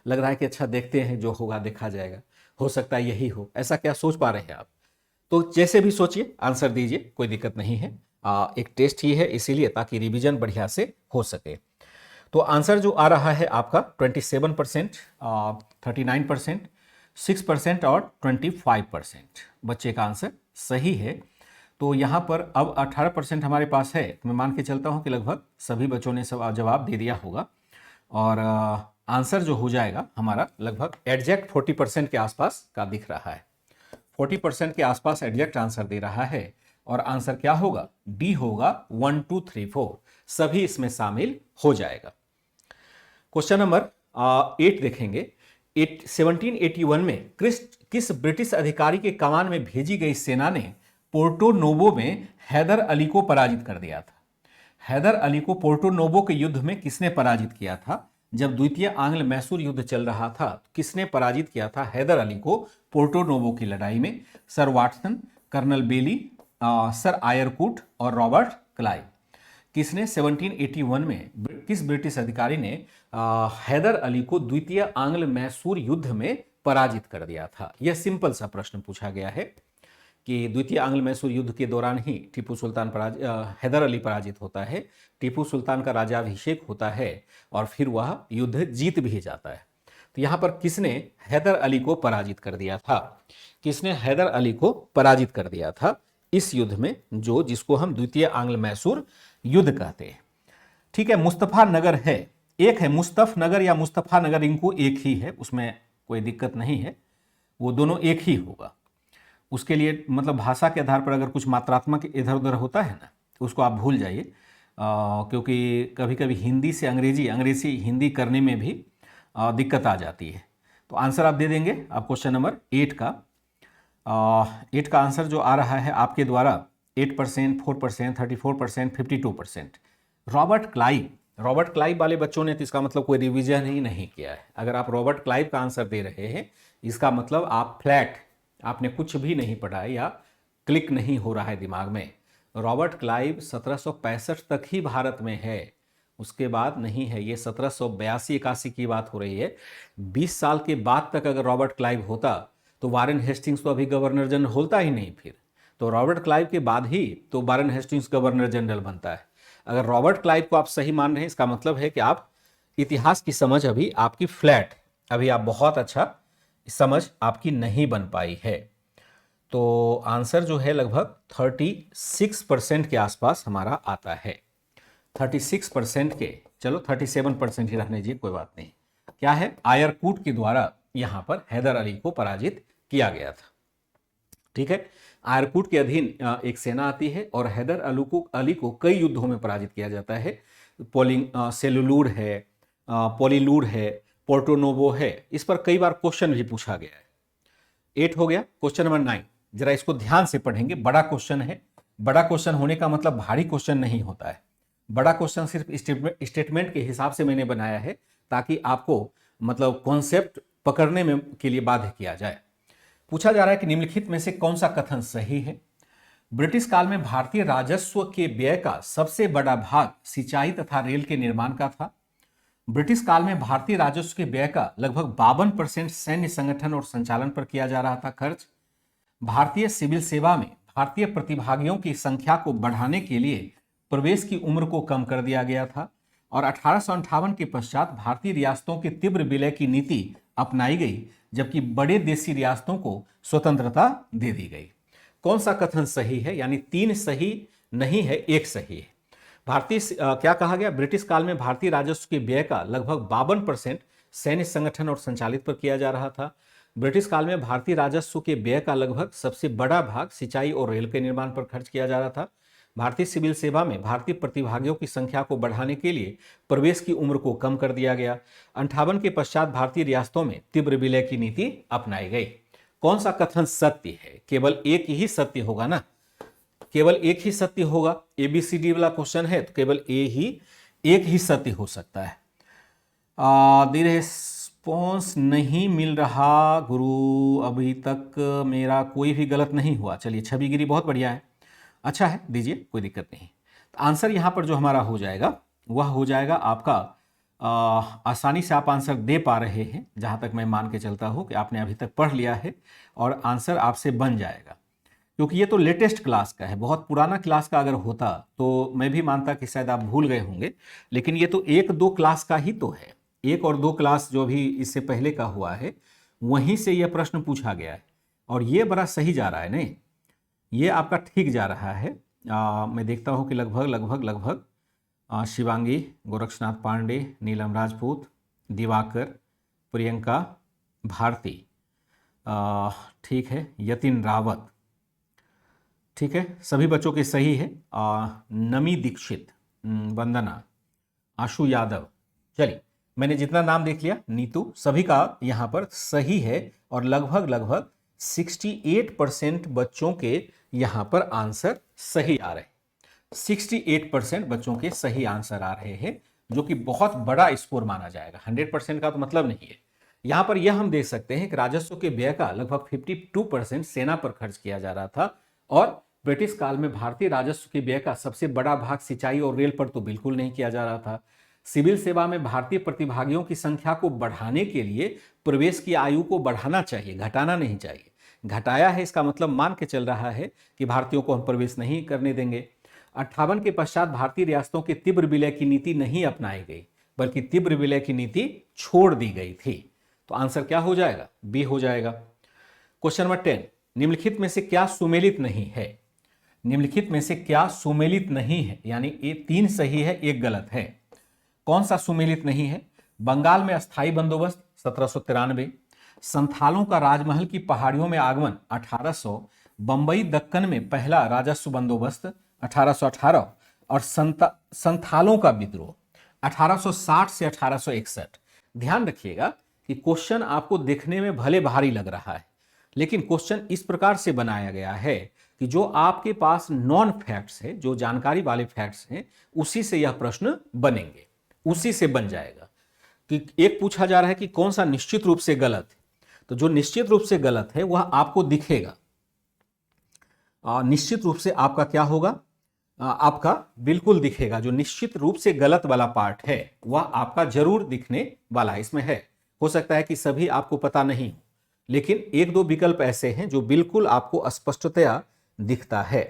S1: लग रहा है कि अच्छा देखते हैं जो होगा देखा जाएगा, हो सकता है यही हो, ऐसा क्या सोच पा रहे हैं आप? तो जैसे भी सोचिए आंसर दीजिए, कोई दिक्कत नहीं है। एक टेस्ट ही है इसीलिए, ताकि रिवीजन बढ़िया से हो सके। तो आंसर जो आ रहा है आपका 27%, 39%, 6% और 25% बच्चे का आंसर सही है। तो यहाँ पर अब 18% हमारे पास है, मैं मान के चलता हूँ कि लगभग सभी बच्चों ने सब जवाब दे दिया होगा, और आंसर जो हो जाएगा हमारा लगभग एग्जैक्ट 40% के आसपास का दिख रहा है। 40% के आसपास एग्जैक्ट आंसर दे रहा है, और आंसर क्या होगा? डी होगा, 1 2 3 4 सभी इसमें शामिल हो जाएगा। क्वेश्चन नंबर 8 देखेंगे। 1781 में किस ब्रिटिश अधिकारी के कमान में भेजी गई सेना ने पोर्टो नोवो में हैदर अली को पराजित कर दिया था? हैदर अली को पोर्टो नोवो के युद्ध में किसने पराजित किया था? जब द्वितीय आंग्ल मैसूर युद्ध चल रहा था, किसने पराजित किया था हैदर अली को पोर्टो नोवो की लड़ाई में? सर वाटसन, कर्नल बेली, सर आयरकूट और रॉबर्ट क्लाइव। किसने 1781 में किस ब्रिटिश अधिकारी ने हैदर अली को द्वितीय आंग्ल मैसूर युद्ध में पराजित कर दिया था? यह सिंपल सा प्रश्न पूछा गया है कि द्वितीय आंग्ल मैसूर युद्ध के दौरान ही हैदर अली पराजित होता है, टीपू सुल्तान का राज्याभिषेक होता है, और फिर वह युद्ध जीत भी जाता है। तो यहाँ पर किसने हैदर अली को पराजित कर दिया था? किसने हैदर अली को पराजित कर दिया था इस युद्ध में, जिसको हम द्वितीय आंग्ल मैसूर युद्ध कहते हैं? ठीक है, मुस्तफा नगर है, एक है मुस्तफ नगर या मुस्तफा नगर, इनको एक ही है, उसमें कोई दिक्कत नहीं है, वो दोनों एक ही होगा। उसके लिए मतलब भाषा के आधार पर अगर कुछ मात्रात्मक इधर उधर होता है ना, उसको आप भूल जाइए, क्योंकि कभी कभी हिंदी से अंग्रेजी हिंदी करने में भी दिक्कत आ जाती है। तो आंसर आप दे देंगे, आप क्वेश्चन नंबर 8 का 8 का आंसर जो आ रहा है आपके द्वारा 8%, 4%, 34%, 52%। रॉबर्ट क्लाइव वाले बच्चों ने तो इसका मतलब कोई रिवीजन ही नहीं किया है। अगर आप रॉबर्ट क्लाइव का आंसर दे रहे हैं, इसका मतलब आप फ्लैट, आपने कुछ भी नहीं पढ़ा है या क्लिक नहीं हो रहा है दिमाग में। रॉबर्ट क्लाइव 1765 तक ही भारत में है, उसके बाद नहीं है। ये 1782-81 की बात हो रही है। 20 साल के बाद तक अगर रॉबर्ट क्लाइव होता तो वारेन हेस्टिंग्स तो अभी गवर्नर जनरल होता ही नहीं। फिर तो रॉबर्ट क्लाइव के बाद ही तो वारेन हेस्टिंग्स गवर्नर जनरल बनता है। अगर रॉबर्ट क्लाइव को आप सही मान रहे हैं, इसका मतलब है कि आप इतिहास की समझ अभी आपकी फ्लैट, अभी आप बहुत अच्छा समझ आपकी नहीं बन पाई है। तो आंसर जो है लगभग 36% के आसपास हमारा आता है। 36% के, चलो 37% ही रहने दीजिए, कोई बात नहीं, क्या है, आयरकूट के द्वारा यहां पर हैदर अली को पराजित किया गया था। ठीक है, आयरकूट के अधीन एक सेना आती है और हैदर अली को कई युद्धों में पराजित किया जाता है। सेलुलूर है, पोलीलूर है, पोर्टोनोवो है, इस पर कई बार क्वेश्चन भी पूछा गया है। 8 हो गया। क्वेश्चन नंबर 9, जरा इसको ध्यान से पढ़ेंगे, बड़ा क्वेश्चन है। बड़ा क्वेश्चन होने का मतलब भारी क्वेश्चन नहीं होता है। बड़ा क्वेश्चन सिर्फ स्टेटमेंट के हिसाब से मैंने बनाया है ताकि आपको मतलब कॉन्सेप्ट पकड़ने में के लिए बाध्य किया जाए। पूछा जा रहा है कि निम्नलिखित में से कौन सा कथन सही है। ब्रिटिश काल में भारतीय राजस्व के व्यय का सबसे बड़ा भाग सिंचाई तथा रेल के निर्माण का था। ब्रिटिश काल में भारतीय राजस्व के व्यय का लगभग 52% सैन्य संगठन और संचालन पर किया जा रहा था खर्च। भारतीय सिविल सेवा में भारतीय प्रतिभागियों की संख्या को बढ़ाने के लिए प्रवेश की उम्र को कम कर दिया गया था और 1858 के पश्चात भारतीय रियासतों के तीव्र विलय की नीति अपनाई गई, जबकि बड़े देशी रियासतों को स्वतंत्रता दे दी गई। कौन सा कथन सही है, यानी 3 सही नहीं है, 1 सही है। क्या कहा गया, ब्रिटिश काल में भारतीय राजस्व के व्यय का लगभग 52% सैन्य संगठन और संचालित पर किया जा रहा था। ब्रिटिश काल में भारतीय राजस्व के व्यय का लगभग सबसे बड़ा भाग सिंचाई और रेल के निर्माण पर खर्च किया जा रहा था। भारतीय सिविल सेवा में भारतीय प्रतिभागियों की संख्या को बढ़ाने के लिए प्रवेश की उम्र को कम कर दिया गया। 58 के पश्चात भारतीय रियासतों में तीव्र विलय की नीति अपनाई गई। कौन सा कथन सत्य है? केवल एक ही सत्य होगा ना, केवल एक ही सत्य होगा। ABCD वाला क्वेश्चन है तो केवल एक ही सत्य हो सकता है। रिस्पॉन्स नहीं मिल रहा गुरु, अभी तक मेरा कोई भी गलत नहीं हुआ। चलिए, छविगिरी बहुत बढ़िया है, अच्छा है, दीजिए, कोई दिक्कत नहीं। तो आंसर यहां पर जो हमारा हो जाएगा वह हो जाएगा आपका, आसानी से आप आंसर दे पा रहे हैं, जहां तक मैं मान के चलता हूं कि आपने अभी तक पढ़ लिया है और आंसर आपसे बन जाएगा, क्योंकि ये तो लेटेस्ट क्लास का है। बहुत पुराना क्लास का अगर होता तो मैं भी मानता कि शायद आप भूल गए होंगे, लेकिन ये तो 1-2 क्लास का ही तो है। 1 और 2 क्लास जो भी इससे पहले का हुआ है वहीं से यह प्रश्न पूछा गया है और ये बड़ा सही जा रहा है। नहीं, ये आपका ठीक जा रहा है। मैं देखता हूं कि लगभग शिवांगी, गोरक्षनाथ पांडे, नीलम राजपूत, दिवाकर, प्रियंका, भारती, ठीक है, यतिन रावत, ठीक है, सभी बच्चों के सही है। नमी दीक्षित, वंदना, आशु यादव, चलिए मैंने जितना नाम देख लिया, नीतू, सभी का यहाँ पर सही है और लगभग 68% बच्चों के यहाँ पर आंसर सही आ रहे हैं। 68% बच्चों के सही आंसर आ रहे हैं, जो कि बहुत बड़ा स्कोर माना जाएगा। 100% का तो मतलब नहीं है। यहाँ पर यह हम देख सकते हैं कि राजस्व के व्यय का लगभग 52% सेना पर खर्च किया जा रहा था और ब्रिटिश काल में भारतीय राजस्व के व्यय का सबसे बड़ा भाग सिंचाई और रेल पर तो बिल्कुल नहीं किया जा रहा था। सिविल सेवा में भारतीय प्रतिभागियों की संख्या को बढ़ाने के लिए प्रवेश की आयु को बढ़ाना चाहिए, घटाना नहीं चाहिए। घटाया है, इसका मतलब मान के चल रहा है कि भारतीयों को हम प्रवेश नहीं करने देंगे। 58 के पश्चात भारतीय रियासतों के तीव्र विलय की नीति नहीं अपनाई गई, बल्कि तीव्र विलय की नीति छोड़ दी गई थी। तो आंसर क्या हो जाएगा? बी हो जाएगा। क्वेश्चन नंबर 10, निम्नलिखित में से क्या सुमेलित नहीं है? निम्नलिखित में से क्या सुमेलित नहीं है, यानी ये 3 सही है, 1 गलत है। कौन सा सुमेलित नहीं है? बंगाल में अस्थायी बंदोबस्त 1793, संथालों का राजमहल की पहाड़ियों में आगमन 1800, बंबई दक्कन में पहला राजस्व बंदोबस्त 1818 और संथालों का विद्रोह 1860 से 1861। ध्यान रखिएगा कि क्वेश्चन आपको देखने में भले भारी लग रहा है, लेकिन क्वेश्चन इस प्रकार से बनाया गया है कि जो आपके पास नॉन फैक्ट्स है, जो जानकारी वाले फैक्ट्स हैं, उसी से यह प्रश्न बनेंगे, उसी से बन जाएगा। कि एक पूछा जा रहा है कि कौन सा निश्चित रूप से गलत है, तो जो निश्चित रूप से गलत है वह आपको दिखेगा। निश्चित रूप से आपका क्या होगा? आपका बिल्कुल दिखेगा। जो निश्चित रूप से गलत वाला पार्ट है वह आपका जरूर दिखने वाला है। इसमें है, हो सकता है कि सभी आपको पता नहीं हो, लेकिन 1-2 विकल्प ऐसे हैं जो बिल्कुल आपको स्पष्टतया दिखता है।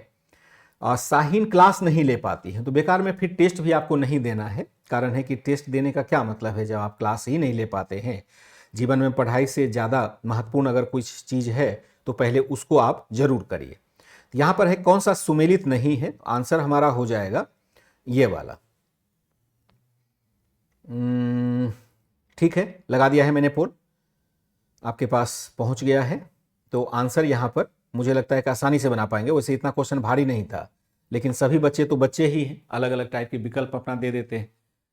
S1: शाहीन क्लास नहीं ले पाती है तो बेकार में फिर टेस्ट भी आपको नहीं देना है। कारण है कि टेस्ट देने का क्या मतलब है जब आप क्लास ही नहीं ले पाते हैं। जीवन में पढ़ाई से ज़्यादा महत्वपूर्ण अगर कुछ चीज़ है तो पहले उसको आप जरूर करिए। यहाँ पर है कौन सा सुमेलित नहीं है, आंसर हमारा हो जाएगा ये वाला। ठीक है, लगा दिया है मैंने पोल, आपके पास पहुंच गया है। तो आंसर यहाँ पर मुझे लगता है कि आसानी से बना पाएंगे। वैसे इतना क्वेश्चन भारी नहीं था, लेकिन सभी बच्चे तो बच्चे ही हैं, अलग अलग टाइप के विकल्प अपना दे देते हैं।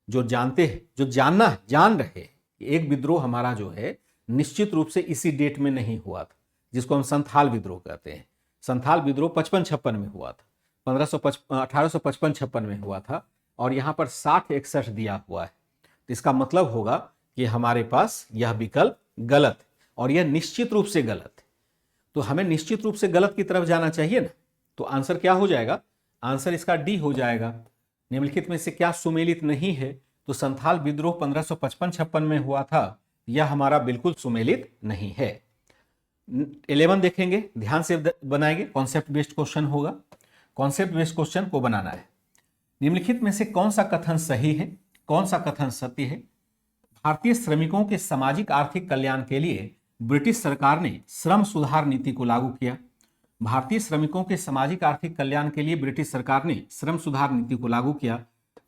S1: जो जानते हैं, जो जानना है, जान रहे एक विद्रोह हमारा जो है निश्चित रूप से इसी डेट में नहीं हुआ था, जिसको हम संथाल विद्रोह कहते हैं। संथाल विद्रोह 55-56 में हुआ था, 1855-56 में हुआ था, और यहाँ पर 60-61 दिया हुआ है। तो इसका मतलब होगा कि हमारे पास यह विकल्प गलत है, और यह निश्चित रूप से गलत है। तो हमें निश्चित रूप से गलत की तरफ जाना चाहिए ना। तो आंसर क्या हो जाएगा? आंसर इसका डी हो जाएगा। निम्नलिखित में से क्या सुमेलित नहीं है? तो संथाल विद्रोह 1555-56 में हुआ था, यह हमारा बिल्कुल सुमेलित नहीं है। 11 देखेंगे, ध्यान से बनाएंगे, कॉन्सेप्ट बेस्ड क्वेश्चन होगा। कॉन्सेप्ट बेस्ड क्वेश्चन को बनाना है। निम्नलिखित में से कौन सा कथन सही है, कौन सा कथन सत्य है? भारतीय श्रमिकों के सामाजिक आर्थिक कल्याण के लिए ब्रिटिश सरकार ने श्रम सुधार नीति को लागू किया। भारतीय श्रमिकों के सामाजिक आर्थिक कल्याण के लिए ब्रिटिश सरकार ने श्रम सुधार नीति को लागू किया।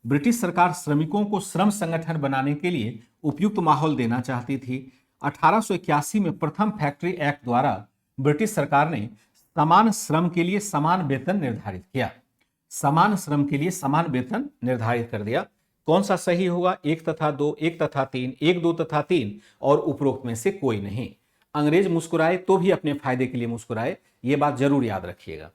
S1: ब्रिटिश सरकार श्रमिकों को श्रम संगठन बनाने के लिए उपयुक्त माहौल देना चाहती थी। 1881 में प्रथम फैक्ट्री एक्ट द्वारा ब्रिटिश सरकार ने समान श्रम के लिए समान वेतन निर्धारित किया। समान श्रम के लिए समान वेतन निर्धारित कर दिया। कौन सा सही होगा? 1 तथा 2, 1 तथा 3, 1, 2 तथा 3, और उपरोक्त में से कोई नहीं। अंग्रेज मुस्कुराए तो भी अपने फायदे के लिए मुस्कुराए, यह बात जरूर याद रखिएगा।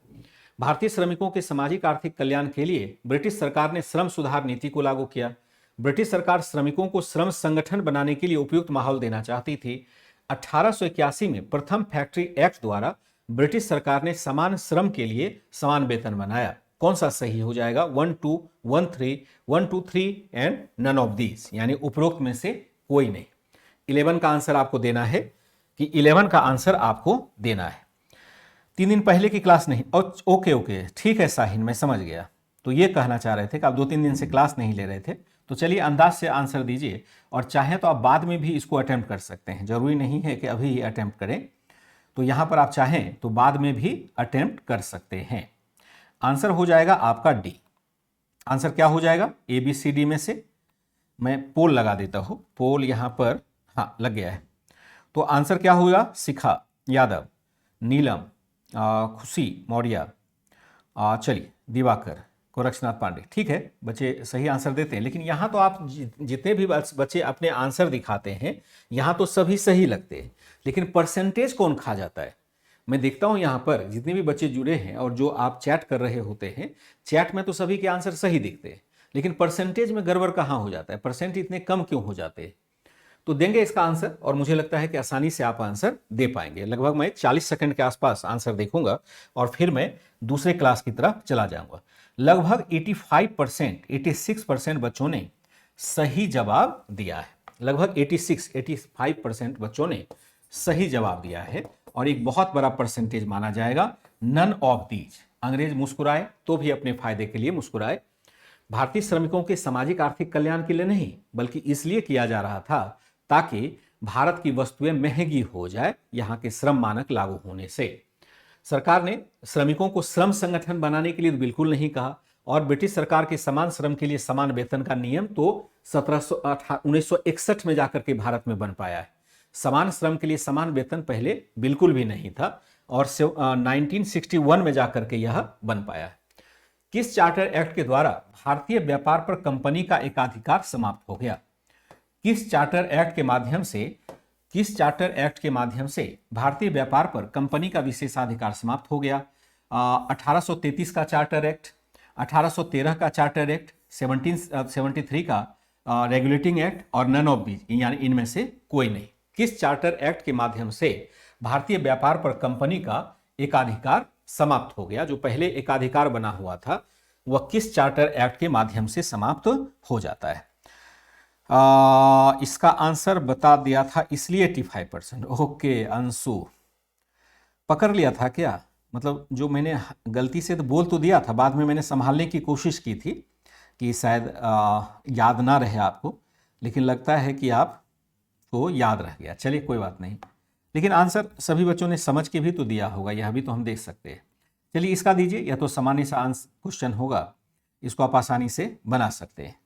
S1: भारतीय श्रमिकों के सामाजिक आर्थिक कल्याण के लिए ब्रिटिश सरकार ने श्रम सुधार नीति को लागू किया। ब्रिटिश सरकार श्रमिकों को श्रम संगठन बनाने के लिए उपयुक्त माहौल देना चाहती थी। 1881 में प्रथम फैक्ट्री एक्ट द्वारा ब्रिटिश सरकार ने समान श्रम के लिए समान वेतन बनाया। कौन सा सही हो जाएगा? 1, 2, 1, 3, 1, 2, 3 एंड नन ऑफ दीज, यानी उपरोक्त में से कोई नहीं। 11 का आंसर आपको देना है, कि 11 का आंसर आपको देना है। 3 दिन पहले की क्लास नहीं, ओके ठीक है साहिन, मैं समझ गया। तो ये कहना चाह रहे थे कि आप 2-3 दिन से क्लास नहीं ले रहे थे। तो चलिए अंदाज से आंसर दीजिए, और चाहें तो आप बाद में भी इसको अटेम्प्ट कर सकते हैं, जरूरी नहीं है कि अभी ही अटेम्प्ट करें। तो यहां पर आप चाहें तो बाद में भी अटेम्प्ट कर सकते हैं। आंसर हो जाएगा आपका डी। आंसर क्या हो जाएगा? ABCD में से मैं पोल लगा देता हूं। पोल यहां पर हाँ लग गया है। तो आंसर क्या होगा? शिखा यादव, नीलम, खुशी मौर्य, चलिए दिवाकर, गोरक्षनाथ पांडे। ठीक है, बच्चे सही आंसर देते हैं, लेकिन यहाँ तो आप जितने भी बच्चे अपने आंसर दिखाते हैं यहाँ तो सभी सही लगते हैं, लेकिन परसेंटेज कौन खा जाता है? मैं देखता हूँ यहाँ पर जितने भी बच्चे जुड़े हैं और जो आप चैट कर रहे होते हैं, चैट में तो सभी के आंसर सही दिखते हैं, लेकिन परसेंटेज में गड़बड़ कहाँ हो जाता है? परसेंट इतने कम क्यों हो जाते हैं? तो देंगे इसका आंसर, और मुझे लगता है कि आसानी से आप आंसर दे पाएंगे। लगभग मैं 40 सेकंड के आसपास आंसर देखूंगा और फिर मैं दूसरे क्लास की तरफ चला जाऊंगा। लगभग 85%, 86% बच्चों ने सही जवाब दिया है। लगभग 85% बच्चों ने सही जवाब दिया है, और एक बहुत बड़ा परसेंटेज माना जाएगा नन ऑफ दीज। अंग्रेज मुस्कुराए तो भी अपने फायदे के लिए मुस्कुराए। भारतीय श्रमिकों के सामाजिक आर्थिक कल्याण के लिए नहीं, बल्कि इसलिए किया जा रहा था ताकि भारत की वस्तुएं महंगी हो जाए यहां के श्रम मानक लागू होने से। सरकार ने श्रमिकों को श्रम संगठन बनाने के लिए बिल्कुल नहीं कहा, और ब्रिटिश सरकार के समान श्रम के लिए समान वेतन का नियम तो 1961 में जाकर के भारत में बन पाया है। समान श्रम के लिए समान वेतन पहले बिल्कुल भी नहीं था, और 1961 में जाकर के यह बन पाया है। किस चार्टर एक्ट के द्वारा भारतीय व्यापार पर कंपनी का एकाधिकार समाप्त हो गया? किस चार्टर एक्ट के माध्यम से भारतीय व्यापार पर कंपनी का विशेषाधिकार समाप्त हो गया? 1833 का चार्टर एक्ट, 1813 का चार्टर एक्ट, 1773 का रेगुलेटिंग एक्ट, और नन ऑफ दीज, यानी इनमें से कोई नहीं। किस चार्टर एक्ट के माध्यम से भारतीय व्यापार पर कंपनी का एकाधिकार समाप्त हो गया? जो पहले एकाधिकार बना हुआ था वह किस चार्टर एक्ट के माध्यम से समाप्त हो जाता है? इसका आंसर बता दिया था इसलिए 85%। ओके अंशु, पकड़ लिया था क्या? मतलब जो मैंने गलती से तो बोल तो दिया था, बाद में मैंने संभालने की कोशिश की थी कि शायद याद ना रहे आपको, लेकिन लगता है कि आपको याद रह गया। चलिए कोई बात नहीं, लेकिन आंसर सभी बच्चों ने समझ के भी तो दिया होगा, यह भी तो हम देख सकते हैं। चलिए इसका दीजिए, यह तो सामान्य सा आंसर क्वेश्चन होगा, इसको आप आसानी से बना सकते हैं।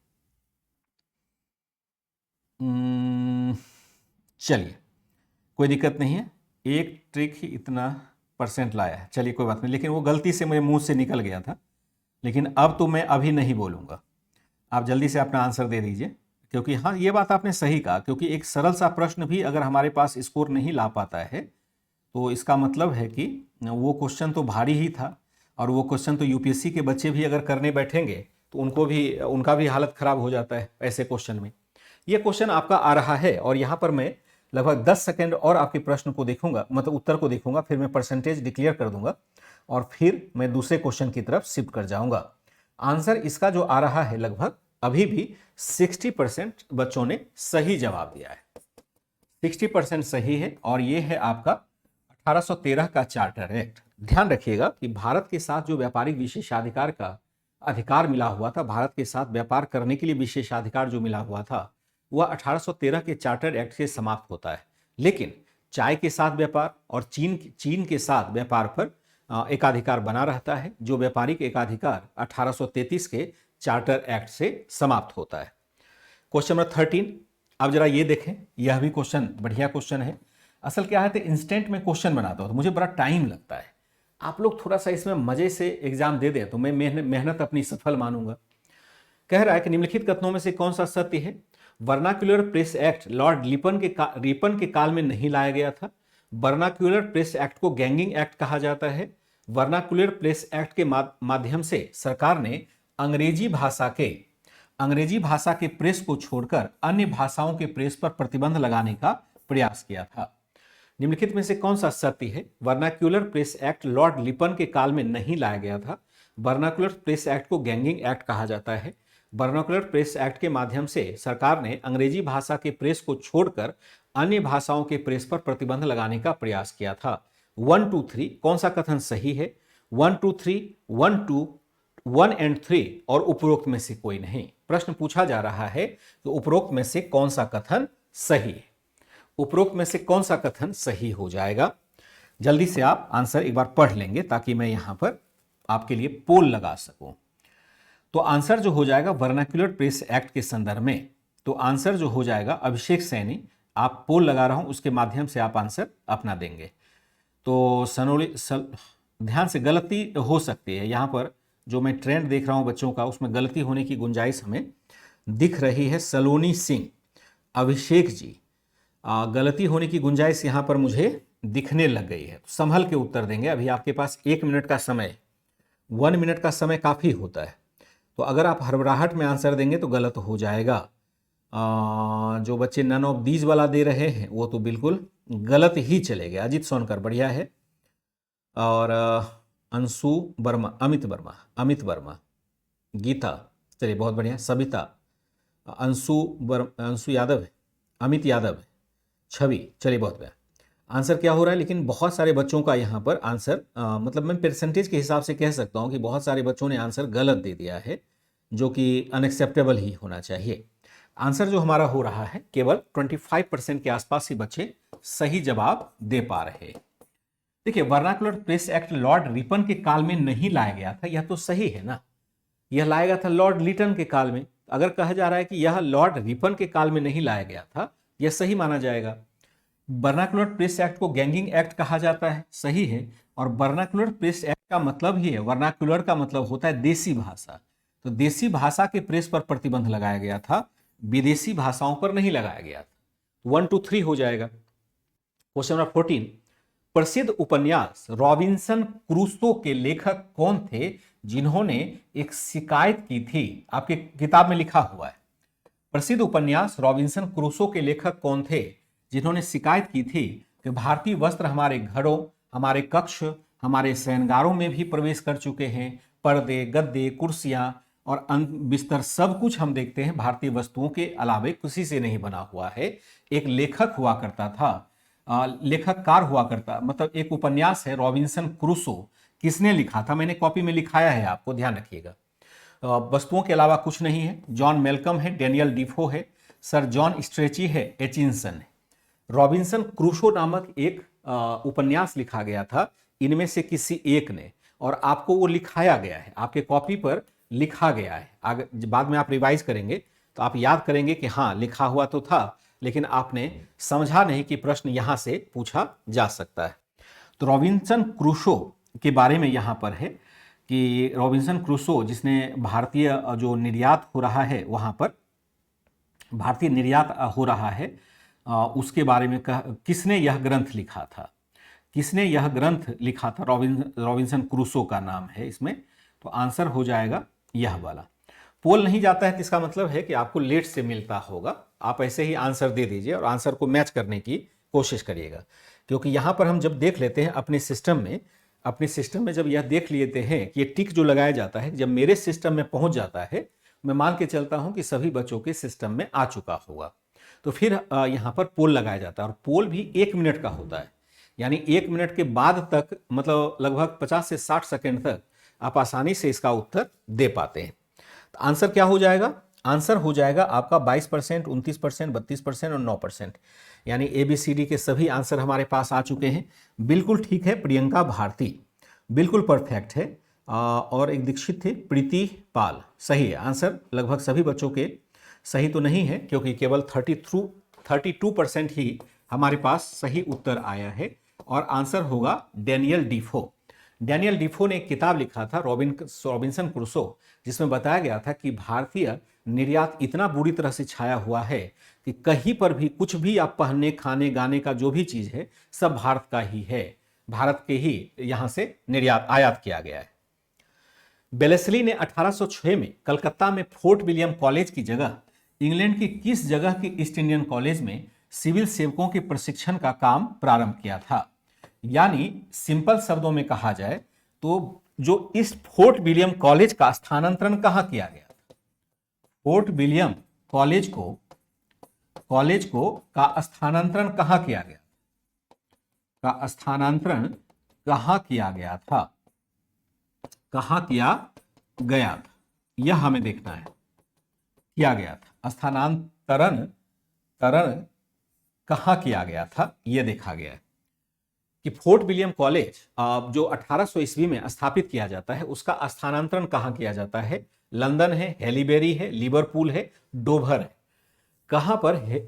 S1: चलिए कोई दिक्कत नहीं है, एक ट्रिक ही इतना परसेंट लाया है, चलिए कोई बात नहीं, लेकिन वो गलती से मेरे मुंह से निकल गया था, लेकिन अब तो मैं अभी नहीं बोलूँगा। आप जल्दी से अपना आंसर दे दीजिए, क्योंकि हाँ ये बात आपने सही कहा, क्योंकि एक सरल सा प्रश्न भी अगर हमारे पास स्कोर नहीं ला पाता है तो इसका मतलब है कि वो क्वेश्चन तो भारी ही था, और वो क्वेश्चन तो यूपीएससी के बच्चे भी अगर करने बैठेंगे तो उनका भी हालत खराब हो जाता है ऐसे क्वेश्चन में। ये क्वेश्चन आपका आ रहा है और यहाँ पर मैं लगभग 10 सेकेंड और आपके प्रश्न को देखूंगा, मतलब उत्तर को देखूंगा, फिर मैं परसेंटेज डिक्लेयर कर दूंगा और फिर मैं दूसरे क्वेश्चन की तरफ शिफ्ट कर जाऊंगा। आंसर इसका जो आ रहा है लगभग अभी भी 60% बच्चों ने सही जवाब दिया है, 60% सही है, और ये है आपका 1813 का चार्टर एक्ट। ध्यान रखिएगा कि भारत के साथ जो व्यापारिक विशेषाधिकार का अधिकार मिला हुआ था, भारत के साथ व्यापार करने के लिए विशेषाधिकार जो मिला हुआ था, वह 1813 के चार्टर एक्ट से समाप्त होता है। लेकिन चाय के साथ व्यापार और चीन के साथ व्यापार पर एकाधिकार बना रहता है, जो व्यापारिक एकाधिकार 1833 के चार्टर एक्ट से समाप्त होता है। क्वेश्चन नंबर 13, अब जरा ये देखें, यह भी क्वेश्चन बढ़िया क्वेश्चन है। असल क्या है तो इंस्टेंट में क्वेश्चन बनाता हूं तो मुझे बड़ा टाइम लगता है, आप लोग थोड़ा सा इसमें मजे से एग्जाम दे दें तो मैं मेहनत अपनी सफल मानूंगा। कह रहा है कि निम्नलिखित कथनों में से कौन सा सत्य है? Vernacular press act Lord Ripon के काल में नहीं लाया गया था। वर्नाक्यूलर प्रेस एक्ट को गैंगिंग एक्ट कहा जाता है। वर्नाक्यूलर प्रेस एक्ट के माध्यम से सरकार ने अंग्रेजी भाषा के प्रेस को छोड़कर अन्य भाषाओं के प्रेस पर प्रतिबंध लगाने का प्रयास किया था। निम्नलिखित में से कौन सा सत्य है? वर्नाक्यूलर प्रेस एक्ट लॉर्ड लिपन के काल में नहीं लाया गया था। वर्नाक्यूलर प्रेस एक्ट को गैंगिंग एक्ट कहा जाता है। वर्नाक्यूलर प्रेस एक्ट के माध्यम से सरकार ने अंग्रेजी भाषा के प्रेस को छोड़कर अन्य भाषाओं के प्रेस पर प्रतिबंध लगाने का प्रयास किया था। 1, 2, 3 कौन सा कथन सही है? 1, 2, 3, 1, 2, 1 एंड 3 और उपरोक्त में से कोई नहीं। प्रश्न पूछा जा रहा है कि उपरोक्त में से कौन सा कथन सही है, उपरोक्त में से कौन सा कथन सही हो जाएगा। जल्दी से आप आंसर एक बार पढ़ लेंगे ताकि मैं यहां पर आपके लिए पोल लगा सकूं। तो आंसर जो हो जाएगा वर्नाक्यूलर प्रेस एक्ट के संदर्भ में, तो आंसर जो हो जाएगा अभिषेक सैनी, आप पोल लगा रहा हूं उसके माध्यम से आप आंसर अपना देंगे। तो ध्यान से, गलती हो सकती है यहां पर, जो मैं ट्रेंड देख रहा हूं बच्चों का उसमें गलती होने की गुंजाइश हमें दिख रही है। सलोनी सिंह, अभिषेक जी, गलती होने की गुंजाइश यहां पर मुझे दिखने लग गई है। संभल के उत्तर देंगे, अभी आपके पास 1 मिनट का समय, 1 मिनट का समय काफी होता है, तो अगर आप हड़बड़ाहट में आंसर देंगे तो गलत हो जाएगा। जो बच्चे नन ऑफ दीज वाला दे रहे हैं वो तो बिल्कुल गलत ही चले गए। अजीत सोनकर बढ़िया है, और अंशु वर्मा, अमित वर्मा, गीता, चलिए बहुत बढ़िया, सबिता, अंशु यादव है, अमित यादव है, छवि, चलिए बहुत बढ़िया। आंसर क्या हो रहा है, लेकिन बहुत सारे बच्चों का यहाँ पर आंसर मतलब मैं परसेंटेज के हिसाब से कह सकता हूँ कि बहुत सारे बच्चों ने आंसर गलत दे दिया है, जो कि अनएक्सेप्टेबल ही होना चाहिए। आंसर जो हमारा हो रहा है केवल 25% के आसपास ही बच्चे सही जवाब दे पा रहे हैं। देखिए, vernacular press act Lord Ripon के काल में नहीं लाया गया था, यह तो सही है ना, यह लाया गया था लॉर्ड लिटन के काल में। अगर कहा जा रहा है कि यह लॉर्ड रिपन के काल में नहीं लाया गया था, यह सही माना जाएगा। वर्नाक्यूलर प्रेस एक्ट को गैंगिंग एक्ट कहा जाता है, सही है, और वर्नाक्यूलर प्रेस एक्ट का मतलब ही है, वर्नाक्यूलर का मतलब होता है देसी भाषा, तो देसी भाषा के प्रेस पर प्रतिबंध लगाया गया था, विदेशी भाषाओं पर नहीं लगाया गया था। 1, 2, 3 हो जाएगा। क्वेश्चन नंबर 14, प्रसिद्ध उपन्यास रॉबिन्सन क्रूसो के लेखक कौन थे जिन्होंने एक शिकायत की थी? आपके किताब में लिखा हुआ है, प्रसिद्ध उपन्यास रॉबिन्सन क्रूसो के लेखक कौन थे जिन्होंने शिकायत की थी कि भारतीय वस्त्र हमारे घरों, हमारे कक्ष, हमारे शयनगारों में भी प्रवेश कर चुके हैं। पर्दे, गद्दे, कुर्सियां और बिस्तर सब कुछ हम देखते हैं भारतीय वस्तुओं के अलावे किसी से नहीं बना हुआ है। एक लेखक हुआ करता था, लेखककार हुआ करता, मतलब एक उपन्यास है रॉबिन्सन क्रूसो, किसने लिखा था? मैंने कॉपी में लिखाया है, आपको ध्यान रखिएगा। वस्तुओं के अलावा कुछ नहीं है। जॉन मेलकम है, डेनियल डिफो है, सर जॉन स्ट्रेची है, एचिंसन है। रॉबिन्सन क्रूसो नामक एक उपन्यास लिखा गया था इनमें से किसी एक ने, और आपको वो लिखाया गया है, आपके कॉपी पर लिखा गया है। आगे बाद में आप रिवाइज करेंगे तो आप याद करेंगे कि हाँ लिखा हुआ तो था, लेकिन आपने समझा नहीं कि प्रश्न यहां से पूछा जा सकता है। तो रॉबिन्सन क्रूसो के बारे में यहां पर है कि रॉबिन्सन क्रूसो जिसने भारतीय जो निर्यात हो रहा है वहां पर भारतीय निर्यात हो रहा है, उसके बारे में किसने यह ग्रंथ लिखा था, किसने यह ग्रंथ लिखा था। रॉबिन्सन क्रूसो का नाम है इसमें। तो आंसर हो जाएगा यह वाला। पोल नहीं जाता है तो इसका मतलब है कि आपको लेट से मिलता होगा। आप ऐसे ही आंसर दे दीजिए और आंसर को मैच करने की कोशिश करिएगा, क्योंकि यहां पर हम जब देख लेते हैं अपने सिस्टम में जब यह देख लेते हैं कि ये टिक जो लगाया जाता है, जब मेरे सिस्टम में पहुंच जाता है, मैं मान के चलता हूं कि सभी बच्चों के सिस्टम में आ चुका होगा, तो फिर यहां पर पोल लगाया जाता है। और पोल भी 1 मिनट का होता है, यानी 1 मिनट के बाद तक, मतलब लगभग 50 से 60 सेकंड तक आप आसानी से इसका उत्तर दे पाते हैं। तो आंसर क्या हो जाएगा? आंसर हो जाएगा आपका 22%, 29%, 32% और 9%। यानी ABCD के सभी आंसर हमारे पास आ चुके हैं। बिल्कुल ठीक है, प्रियंका भारती बिल्कुल परफेक्ट है। और एक दीक्षित थे, प्रीति पाल, सही है। आंसर लगभग सभी बच्चों के सही तो नहीं है, क्योंकि केवल 32% ही हमारे पास सही उत्तर आया है। और आंसर होगा डैनियल डीफो। डैनियल डीफो ने एक किताब लिखा था रॉबिन्सन क्रूसो, जिसमें बताया गया था कि भारतीय निर्यात इतना बुरी तरह से छाया हुआ है कि कहीं पर भी कुछ भी आप पहनने, खाने, गाने का जो भी चीज है सब भारत का ही है, भारत के ही यहां से निर्यात आयात किया गया है। बेलेस्ली ने 1806 में कलकत्ता में फोर्ट विलियम कॉलेज की जगह इंग्लैंड की किस जगह के ईस्ट इंडियन कॉलेज में सिविल सेवकों के प्रशिक्षण का काम प्रारंभ किया था? यानी सिंपल शब्दों में कहा जाए तो जो इस फोर्ट विलियम कॉलेज का स्थानांतरण कहां किया गया था? फोर्ट विलियम कॉलेज को का स्थानांतरण कहां किया गया? का स्थानांतरण कहां किया गया था? कहां किया गया था, यह हमें देखना है। किया गया था स्थानांतरण कहां किया गया था, यह देखा गया है कि फोर्ट विलियम कॉलेज जो 1800 ईस्वी में स्थापित किया जाता है, उसका स्थानांतरण कहां किया जाता है? लंदन है, हेलीबेरी है, लिवरपूल है, डोभर है। कहां पर है?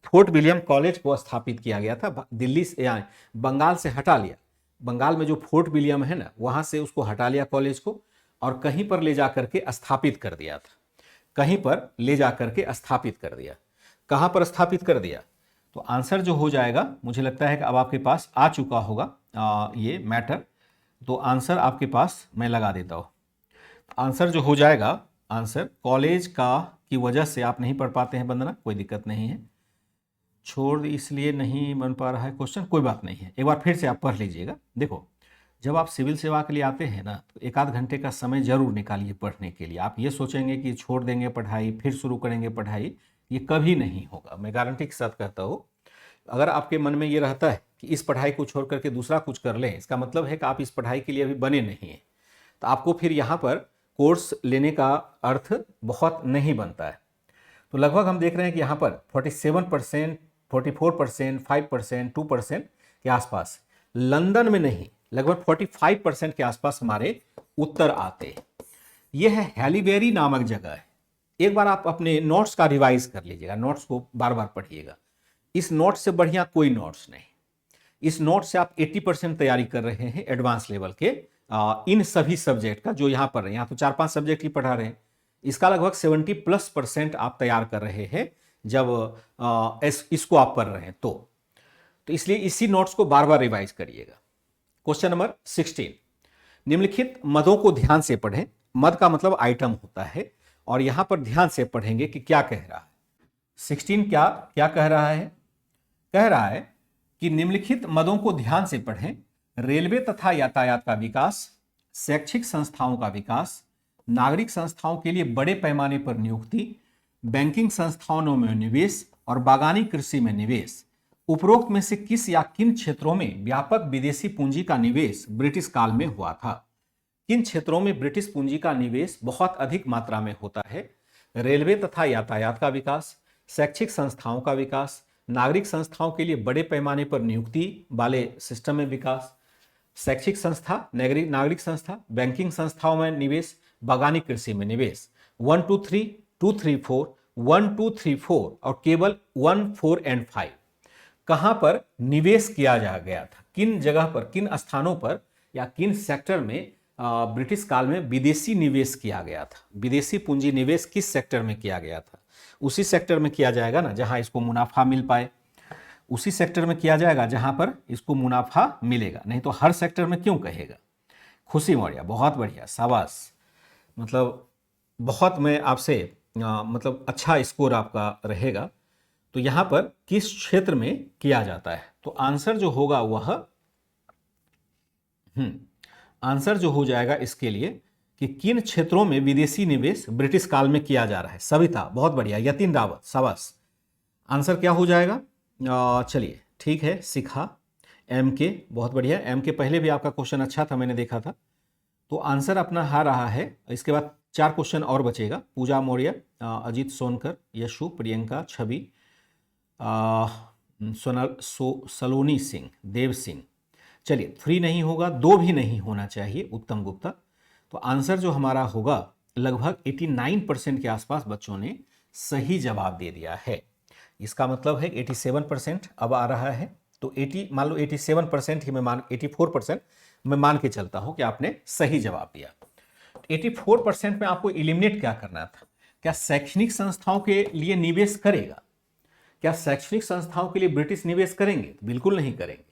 S1: फोर्ट विलियम कॉलेज को स्थापित किया गया था दिल्ली से, बंगाल से हटा लिया। बंगाल में जो फोर्ट विलियम है ना, वहां से उसको हटा लिया कॉलेज को, और कहीं पर ले जाकर के स्थापित कर दिया था। कहीं पर ले जाकर के स्थापित कर दिया। कहां पर स्थापित कर दिया? तो आंसर जो हो जाएगा, मुझे लगता है कि अब आपके पास आ चुका होगा ये मैटर। तो आंसर आपके पास मैं लगा देता हूं। आंसर जो हो जाएगा, आंसर कॉलेज का की वजह से आप नहीं पढ़ पाते हैं वंदना, कोई दिक्कत नहीं है। छोड़ इसलिए नहीं बन पा रहा है क्वेश्चन, कोई बात नहीं है, एक बार फिर से आप पढ़ लीजिएगा। देखो, जब आप सिविल सेवा के लिए आते हैं ना, तो 1 आध घंटे का समय जरूर निकालिए पढ़ने के लिए। आप ये सोचेंगे कि छोड़ देंगे पढ़ाई फिर शुरू करेंगे पढ़ाई, ये कभी नहीं होगा, मैं गारंटी के साथ कहता हूँ। अगर आपके मन में ये रहता है कि इस पढ़ाई को छोड़ करके दूसरा कुछ कर लें, इसका मतलब है कि आप इस पढ़ाई के लिए अभी बने नहीं हैं। तो आपको फिर यहाँ पर कोर्स लेने का अर्थ बहुत नहीं बनता है। तो लगभग हम देख रहे हैं कि यहाँ पर 47%, 44%, 5%, 2% के आसपास, लंदन में नहीं, लगभग 45% के आसपास हमारे उत्तर आते हैं। यह है हैलीबेरी नामक जगह है। एक बार आप अपने नोट्स का रिवाइज कर लीजिएगा, नोट्स को बार बार पढ़िएगा। इस नोट से बढ़िया कोई नोट्स नहीं। इस नोट से आप 80% तैयारी कर रहे हैं एडवांस लेवल के इन सभी सब्जेक्ट का जो यहाँ पर है। यहाँ तो 4-5 सब्जेक्ट ही पढ़ा रहे हैं, इसका लगभग 70+% आप तैयार कर रहे हैं जब इसको आप पढ़ रहे हैं तो इसलिए इसी नोट्स को बार बार रिवाइज करिएगा। क्वेश्चन नंबर 16, निम्नलिखित मदों को ध्यान से पढ़ें। मद का मतलब आइटम होता है, और यहां पर ध्यान से पढ़ेंगे कि क्या कह रहा है। 16 क्या कह रहा है? कह रहा है कि निम्नलिखित मदों को ध्यान से पढ़ें। रेलवे तथा यातायात का विकास, शैक्षिक संस्थाओं का विकास, नागरिक संस्थाओं के लिए बड़े पैमाने पर नियुक्ति, बैंकिंग संस्थानों में निवेश और बागानी कृषि में निवेश। उपरोक्त में से किस या किन क्षेत्रों में व्यापक विदेशी पूंजी का निवेश ब्रिटिश काल में हुआ था? किन क्षेत्रों में ब्रिटिश पूंजी का निवेश बहुत अधिक मात्रा में होता है? रेलवे तथा यातायात का विकास, शैक्षिक संस्थाओं का विकास, नागरिक संस्थाओं के लिए बड़े पैमाने पर नियुक्ति वाले सिस्टम में विकास, शैक्षिक संस्था, नागरिक संस्था, बैंकिंग संस्थाओं में निवेश, बागानी कृषि में निवेश। 1 2 3, 2 3 4, 1, 2, 3, 4 और केवल 1, 4 एंड 5 कहां पर निवेश किया जा गया था, किन जगह पर, किन स्थानों पर या किन सेक्टर में ब्रिटिश काल में विदेशी निवेश किया गया था। विदेशी पूंजी निवेश किस सेक्टर में किया गया था, उसी सेक्टर में किया जाएगा ना जहां इसको मुनाफा मिल पाए, उसी सेक्टर में किया जाएगा जहां पर इसको मुनाफा मिलेगा, नहीं तो हर सेक्टर में क्यों कहेगा। खुशी मौर्य, बहुत बढ़िया, शाबाश, मतलब बहुत मैं आपसे मतलब अच्छा स्कोर आपका रहेगा। तो यहां पर किस क्षेत्र में किया जाता है, तो आंसर जो होगा वह आंसर जो हो जाएगा इसके लिए कि किन क्षेत्रों में विदेशी निवेश ब्रिटिश काल में किया जा रहा है। सविता, बहुत बढ़िया, यतीन रावत, शाबाश। आंसर क्या हो जाएगा, चलिए ठीक है, शिखा, एम के, बहुत बढ़िया, एम के पहले भी आपका क्वेश्चन अच्छा था, मैंने देखा था। तो आंसर अपना आ रहा है। इसके बाद 4 क्वेश्चन और बचेगा। पूजा मौर्य, अजीत सोनकर, यशु, प्रियंका, छवि, सलोनी सिंह, देव सिंह। चलिए 3 नहीं होगा, 2 भी नहीं होना चाहिए, उत्तम गुप्ता। तो आंसर जो हमारा होगा लगभग 89% के आसपास बच्चों ने सही जवाब दे दिया है। इसका मतलब है 87% अब आ रहा है। तो 80, मान लो 87% ही, मैं 84% मैं मान के चलता हूं कि आपने सही जवाब दिया। 84% में आपको इलिमिनेट क्या करना था, क्या शैक्षणिक संस्थाओं के लिए निवेश करेगा, क्या शैक्षणिक संस्थाओं के लिए ब्रिटिश निवेश करेंगे, बिल्कुल नहीं करेंगे।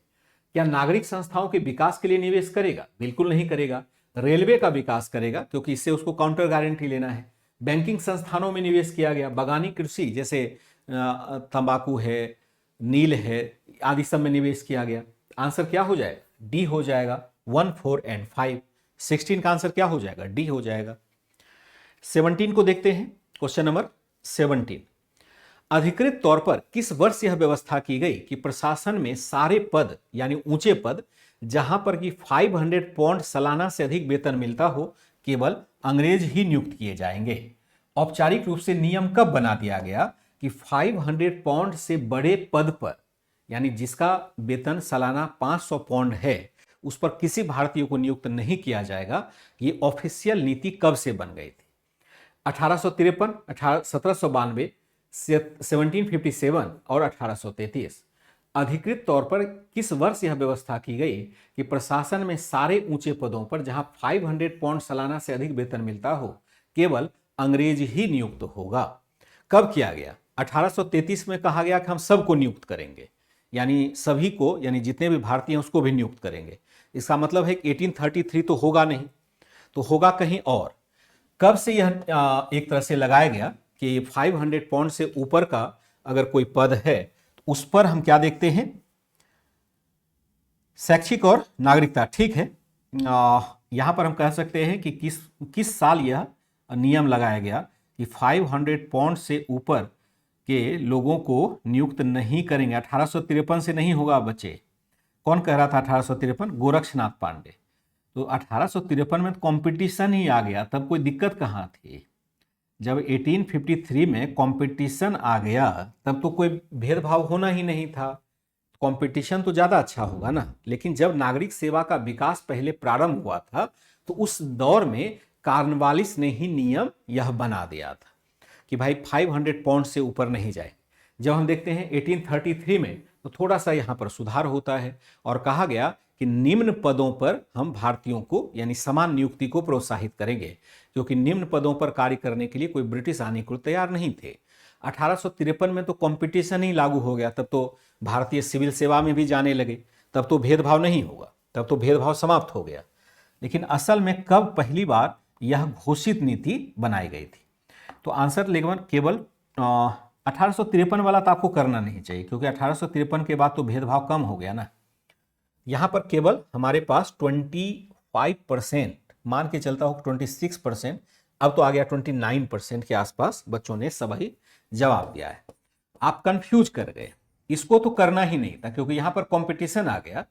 S1: क्या नागरिक संस्थाओं के विकास के लिए निवेश करेगा, बिल्कुल नहीं करेगा। रेलवे का विकास करेगा क्योंकि इससे उसको काउंटर गारंटी लेना है। बैंकिंग संस्थानों में निवेश किया गया, बागानी कृषि जैसे तंबाकू है, नील है, आदि सब में निवेश किया गया। आंसर क्या हो जाएगा, डी हो जाएगा, 1, 4 एंड 5। 16 का आंसर क्या हो जाएगा, डी हो जाएगा। 17 को देखते हैं, क्वेश्चन नंबर 17। अधिकृत तौर पर किस वर्ष यह व्यवस्था की गई कि प्रशासन में सारे पद यानी ऊंचे पद जहां पर कि 500 पाउंड सालाना से अधिक वेतन मिलता हो केवल अंग्रेज ही नियुक्त किए जाएंगे। औपचारिक रूप से नियम कब बना दिया गया कि 500 पाउंड से बड़े पद पर, यानी जिसका वेतन सालाना 500 पाउंड है, उस पर किसी भारतीय को नियुक्त नहीं किया जाएगा। ये ऑफिशियल नीति कब से बन गई थी, 1853, 1792, 1757 और 1833। अधिकृत तौर पर किस वर्ष यह व्यवस्था की गई कि प्रशासन में सारे ऊंचे पदों पर जहां 500 पाउंड सालाना से अधिक वेतन मिलता हो केवल अंग्रेज ही नियुक्त होगा। कब किया गया, 1833 में कहा गया कि हम सबको नियुक्त करेंगे, यानी सभी को, यानी जितने भी भारतीय हैं उसको भी नियुक्त करेंगे। इसका मतलब है कि 1833 तो होगा नहीं, तो होगा कहीं और। कब से यह एक तरह से लगाया गया कि 500 पाउंड से ऊपर का अगर कोई पद है तो उस पर हम क्या देखते हैं, शैक्षिक और नागरिकता, ठीक है। यहां पर हम कह सकते हैं कि किस साल यह नियम लगाया गया कि 500 पाउंड से ऊपर के लोगों को नियुक्त नहीं करेंगे। 1853 से नहीं होगा बच्चे। कौन कह रहा था 1853, गोरक्षनाथ पांडे। तो 1853 में तो कंपटीशन ही आ गया, तब कोई दिक्कत कहाँ थी। जब 1853 में कंपटीशन आ गया तब तो कोई भेदभाव होना ही नहीं था, कंपटीशन तो ज़्यादा अच्छा होगा ना। लेकिन जब नागरिक सेवा का विकास पहले प्रारंभ हुआ था तो उस दौर में कॉर्नवालिस ने ही नियम यह बना दिया था कि भाई 500 पाउंड से ऊपर नहीं जाए। जब हम देखते हैं 1833 में तो थोड़ा सा यहाँ पर सुधार होता है और कहा गया कि निम्न पदों पर हम भारतीयों को यानी समान नियुक्ति को प्रोत्साहित करेंगे, क्योंकि निम्न पदों पर कार्य करने के लिए कोई ब्रिटिश आने को तैयार नहीं थे। 1853 में तो कंपटीशन ही लागू हो गया, तब तो भारतीय सिविल सेवा में भी जाने लगे, तब तो भेदभाव नहीं होगा, तब तो भेदभाव समाप्त हो गया। लेकिन असल में कब पहली बार यह घोषित नीति बनाई गई थी, तो आंसर लगभग केवल 1853 वाला तो आपको करना नहीं चाहिए, क्योंकि 1853 के बाद तो भेदभाव कम हो गया ना। यहां पर केवल हमारे पास 25%, मान के चलता हूं 26%, अब तो आ गया 29% के आसपास बच्चों ने सही जवाब दिया है। आप कंफ्यूज कर गए, इसको तो करना ही नहीं था, क्योंकि यहां पर कंपटीशन आ गया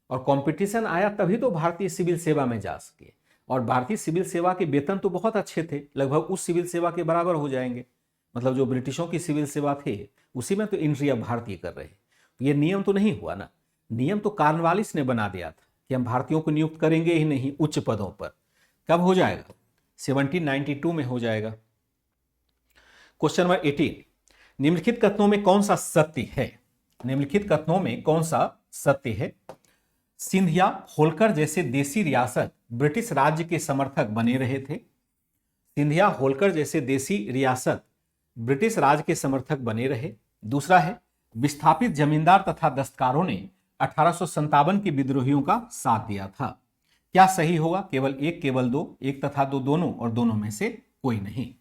S1: और कंपटीशन आया तभी तो भारतीय सिविल सेवा में जा सके। और भारतीय सिविल सेवा के वेतन तो बहुत अच्छे थे, लगभग उस सिविल सेवा के बराबर हो जाएंगे। मतलब जो ब्रिटिशों की सिविल सेवा थे उसी में तो एंट्री अब भारतीय कर रहे। तो ये नियम तो नहीं हुआ ना, नियम तो कॉर्नवालिस ने बना दिया था कि हम भारतीयों को नियुक्त करेंगे ही नहीं उच्च पदों पर। कब हो जाएगा, 1792 में हो जाएगा। क्वेश्चन नंबर 18, निम्नलिखित कथनों में कौन सा सत्य है? निम्नलिखित कथनों में कौन सा सत्य है? सिंधिया होलकर जैसे देसी रियासत ब्रिटिश राज्य के समर्थक बने रहे थे। सिंधिया होलकर जैसे देसी रियासत ब्रिटिश राज के समर्थक बने रहे। दूसरा है, विस्थापित जमींदार तथा दस्तकारों ने 1857 के विद्रोहियों का साथ दिया था। क्या सही होगा? केवल एक, केवल दो, एक तथा दो, दोनों और दोनों में से कोई नहीं।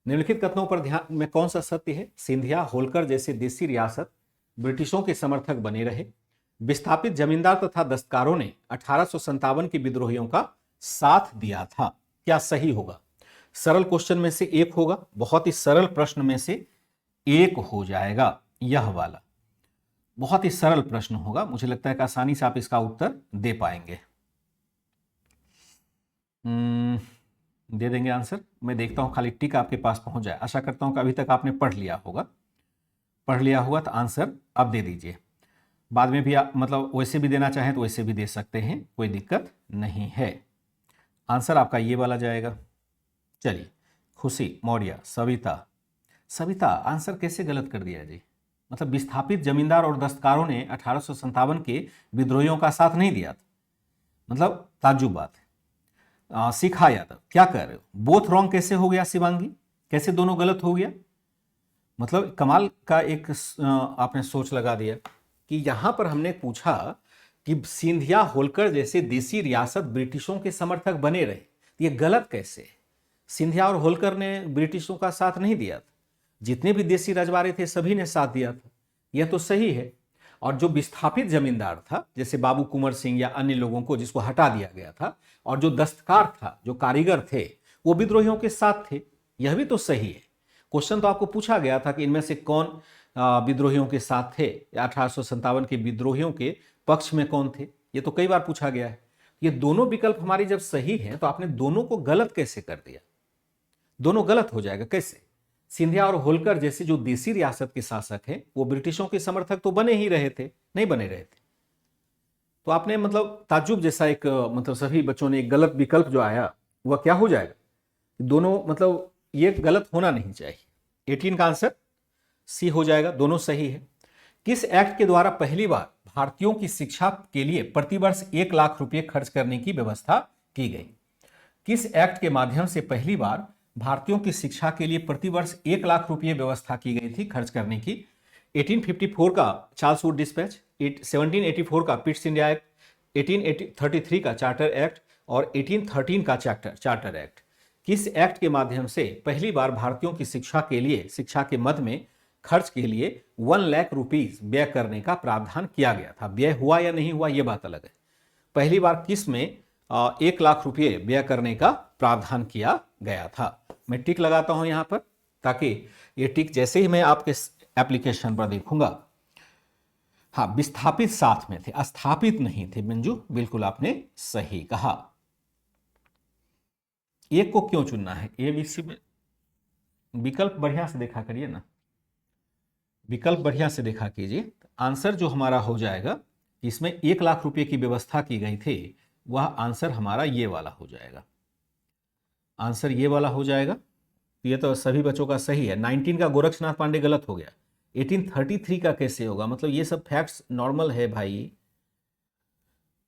S1: निम्नलिखित कथनों पर ध्यान में कौन सा सत्य है? सिंधिया होलकर जैसे देसी रियासत ब्रिटिशों के समर्थक बने रहे। विस्थापित जमींदार तथा दस्तकारों ने 1857 के विद्रोहियों का साथ दिया था। क्या सही होगा? सरल क्वेश्चन में से एक होगा, बहुत ही सरल प्रश्न में से एक हो जाएगा यह वाला। बहुत ही सरल प्रश्न होगा, मुझे लगता है कि आसानी से आप इसका उत्तर दे पाएंगे। दे देंगे आंसर। मैं देखता हूं खाली टिक आपके पास पहुंच जाए। आशा करता हूं कि अभी तक आपने पढ़ लिया होगा। पढ़ लिया हुआ तो आंसर अब दे दीजिए। बाद में भी आप मतलब वैसे भी देना चाहें तो वैसे भी दे सकते हैं, कोई दिक्कत नहीं है। आंसर आपका ये वाला जाएगा। चलिए, खुशी, मौर्य, सविता। सविता आंसर कैसे गलत कर दिया जी? मतलब विस्थापित जमींदार और दस्तकारों ने 1857 के विद्रोहियों का साथ नहीं दिया था, मतलब ताज्जुब बात है। शिखा यादव, क्या कर रहे हो? बोथ रॉन्ग कैसे हो गया शिवांगी? कैसे दोनों गलत हो गया? मतलब कमाल का एक आपने सोच लगा दिया कि यहां पर हमने पूछा कि सिंधिया होलकर जैसे देसी रियासत ब्रिटिशों के समर्थक बने रहे, ये गलत कैसे? सिंधिया और होलकर ने ब्रिटिशों का साथ नहीं दिया था, जितने भी देसी रजवाड़े थे सभी ने साथ दिया था, यह तो सही है। और जो विस्थापित जमींदार था जैसे बाबू कुंवर सिंह या अन्य लोगों को जिसको हटा दिया गया था, और जो दस्तकार था, जो कारीगर थे, वो विद्रोहियों के साथ थे, यह भी तो सही है। क्वेश्चन तो आपको पूछा गया था कि इनमें से कौन विद्रोहियों के साथ थे, 1857 के विद्रोहियों के पक्ष में कौन थे, ये तो कई बार पूछा गया है। ये दोनों विकल्प हमारी जब सही है तो आपने दोनों को गलत कैसे कर दिया? दोनों गलत हो जाएगा कैसे? सिंधिया और होलकर जैसे जो देसी रियासत के शासक हैं वो ब्रिटिशों के समर्थक तो बने ही रहे थे, नहीं बने रहे थे। तो आपने मतलब ताज्जुब जैसा एक मतलब सभी बच्चों ने एक गलत विकल्प जो आया वह क्या हो जाएगा? दोनों मतलब ये गलत होना नहीं चाहिए। 18 का आंसर सी हो जाएगा, दोनों सही है। किस एक्ट के द्वारा पहली बार भारतीयों की शिक्षा के लिए प्रतिवर्ष 1 लाख रुपए खर्च करने की व्यवस्था की गई? किस एक्ट के माध्यम से पहली बार भारतीयों की शिक्षा के लिए प्रतिवर्ष 1 लाख रुपए व्यवस्था की गई थी खर्च करने की? 1854 का चार्ल्स वुड डिस्पैच, 1784 का पिट्स इंडिया एक्ट, 1833 का चार्टर एक्ट और 1813 का चार्टर एक्ट। किस एक्ट के माध्यम से पहली बार भारतीयों की शिक्षा के लिए, शिक्षा के मद में खर्च के लिए 1 लाख रुपीज व्यय करने का प्रावधान किया गया था? व्यय हुआ या नहीं हुआ यह बात अलग है। पहली बार किस में 1 लाख रुपये व्यय करने का प्रावधान किया गया था? मैं टिक लगाता हूं यहां पर, ताकि ये टिक जैसे ही मैं आपके एप्लीकेशन पर देखूंगा, हाँ विस्थापित साथ में थे, स्थापित नहीं थे। मंजू बिल्कुल आपने सही कहा। एक को क्यों चुनना है? ए बी सी में विकल्प बढ़िया से देखा करिए ना, विकल्प बढ़िया से देखा कीजिए। आंसर जो हमारा हो जाएगा, इसमें 1 लाख रुपए की व्यवस्था की गई थी, वह आंसर हमारा ये वाला हो जाएगा। आंसर ये वाला हो जाएगा। ये तो सभी बच्चों का सही है। 19 का गोरक्षनाथ पांडे गलत हो गया। 1833 का कैसे होगा? मतलब ये सब फैक्ट्स नॉर्मल है भाई,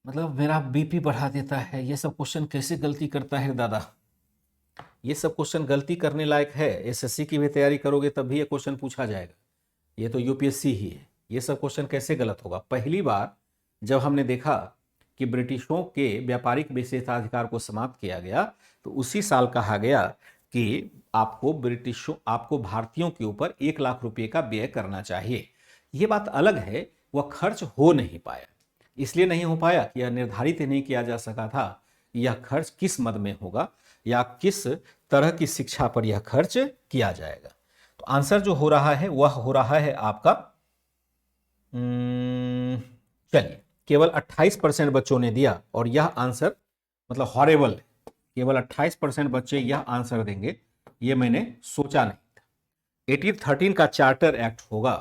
S1: मतलब मेरा बीपी बढ़ा देता है। ये सब क्वेश्चन कैसे गलती करता है दादा? ये सब क्वेश्चन गलती करने लायक है। एसएससी की भी तैयारी करोगे तब भी ये क्वेश्चन पूछा जाएगा। ये तो यूपीएससी ही है। ये सब क्वेश्चन कैसे गलत होगा? पहली बार जब हमने देखा कि ब्रिटिशों के व्यापारिक विशेषाधिकार को समाप्त किया गया, तो उसी साल कहा गया कि आपको भारतीयों के ऊपर 1 लाख रुपए का व्यय करना चाहिए। यह बात अलग है, वह खर्च हो नहीं पाया। इसलिए नहीं हो पाया कि यह निर्धारित ही नहीं किया जा सका था यह खर्च किस मद में होगा या किस तरह की शिक्षा पर यह खर्च किया जाएगा। तो आंसर जो हो रहा है वह हो रहा है आपका, चलिए, केवल 28% बच्चों ने दिया, और यह आंसर मतलब हॉरेबल है। केवल 28% बच्चे यह आंसर देंगे, यह मैंने सोचा नहीं था। 1813 का चार्टर एक्ट होगा।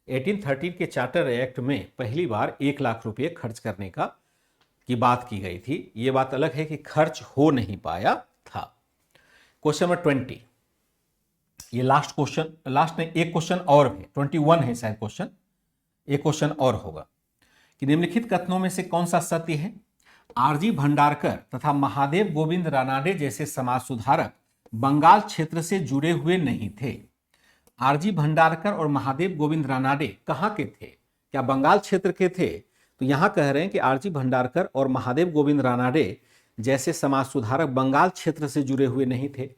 S1: 1813 के चार्टर एक्ट में पहली बार 1 लाख रुपए खर्च करने की बात की गई थी। यह बात अलग है कि खर्च हो नहीं पाया था। क्वेश्चन नंबर 20, ये लास्ट क्वेश्चन, लास्ट नहीं, एक क्वेश्चन और है, 21 है शायद क्वेश्चन, एक क्वेश्चन और होगा कि निम्नलिखित कथनों में से कौन सा सत्य है? आरजी भंडारकर तथा महादेव गोविंद रानाडे जैसे समाज सुधारक बंगाल क्षेत्र से जुड़े हुए नहीं थे। आरजी भंडारकर और महादेव गोविंद रानाडे कहाँ के थे? क्या बंगाल क्षेत्र के थे? तो यहां कह रहे हैं कि आरजी भंडारकर और महादेव गोविंद रानाडे जैसे समाज सुधारक बंगाल क्षेत्र से जुड़े हुए नहीं थे।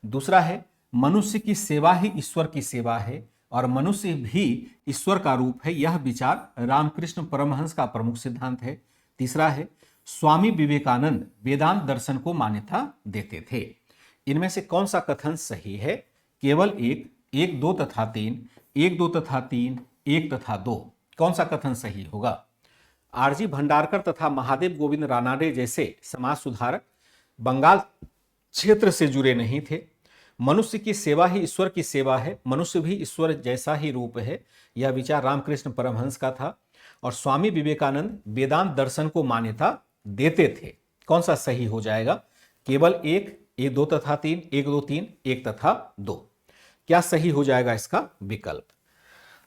S1: दूसरा है, मनुष्य की सेवा ही ईश्वर की सेवा है और मनुष्य भी ईश्वर का रूप है, यह विचार रामकृष्ण परमहंस का प्रमुख सिद्धांत है। तीसरा है, स्वामी विवेकानंद वेदांत दर्शन को मान्यता देते थे। इनमें से कौन सा कथन सही है? केवल एक, एक, दो तथा तीन, एक, दो तथा तीन, एक तथा दो, कौन सा कथन सही होगा? आरजी भंडारकर तथा महादेव गोविंद रानाडे जैसे समाज सुधारक बंगाल क्षेत्र से जुड़े नहीं थे। मनुष्य की सेवा ही ईश्वर की सेवा है, मनुष्य भी ईश्वर जैसा ही रूप है, यह विचार रामकृष्ण परमहंस का था। और स्वामी विवेकानंद वेदांत दर्शन को मान्यता देते थे। कौन सा सही हो जाएगा? केवल एक, एक, दो तथा तीन, एक, दो, तीन, एक तथा दो, क्या सही हो जाएगा इसका विकल्प?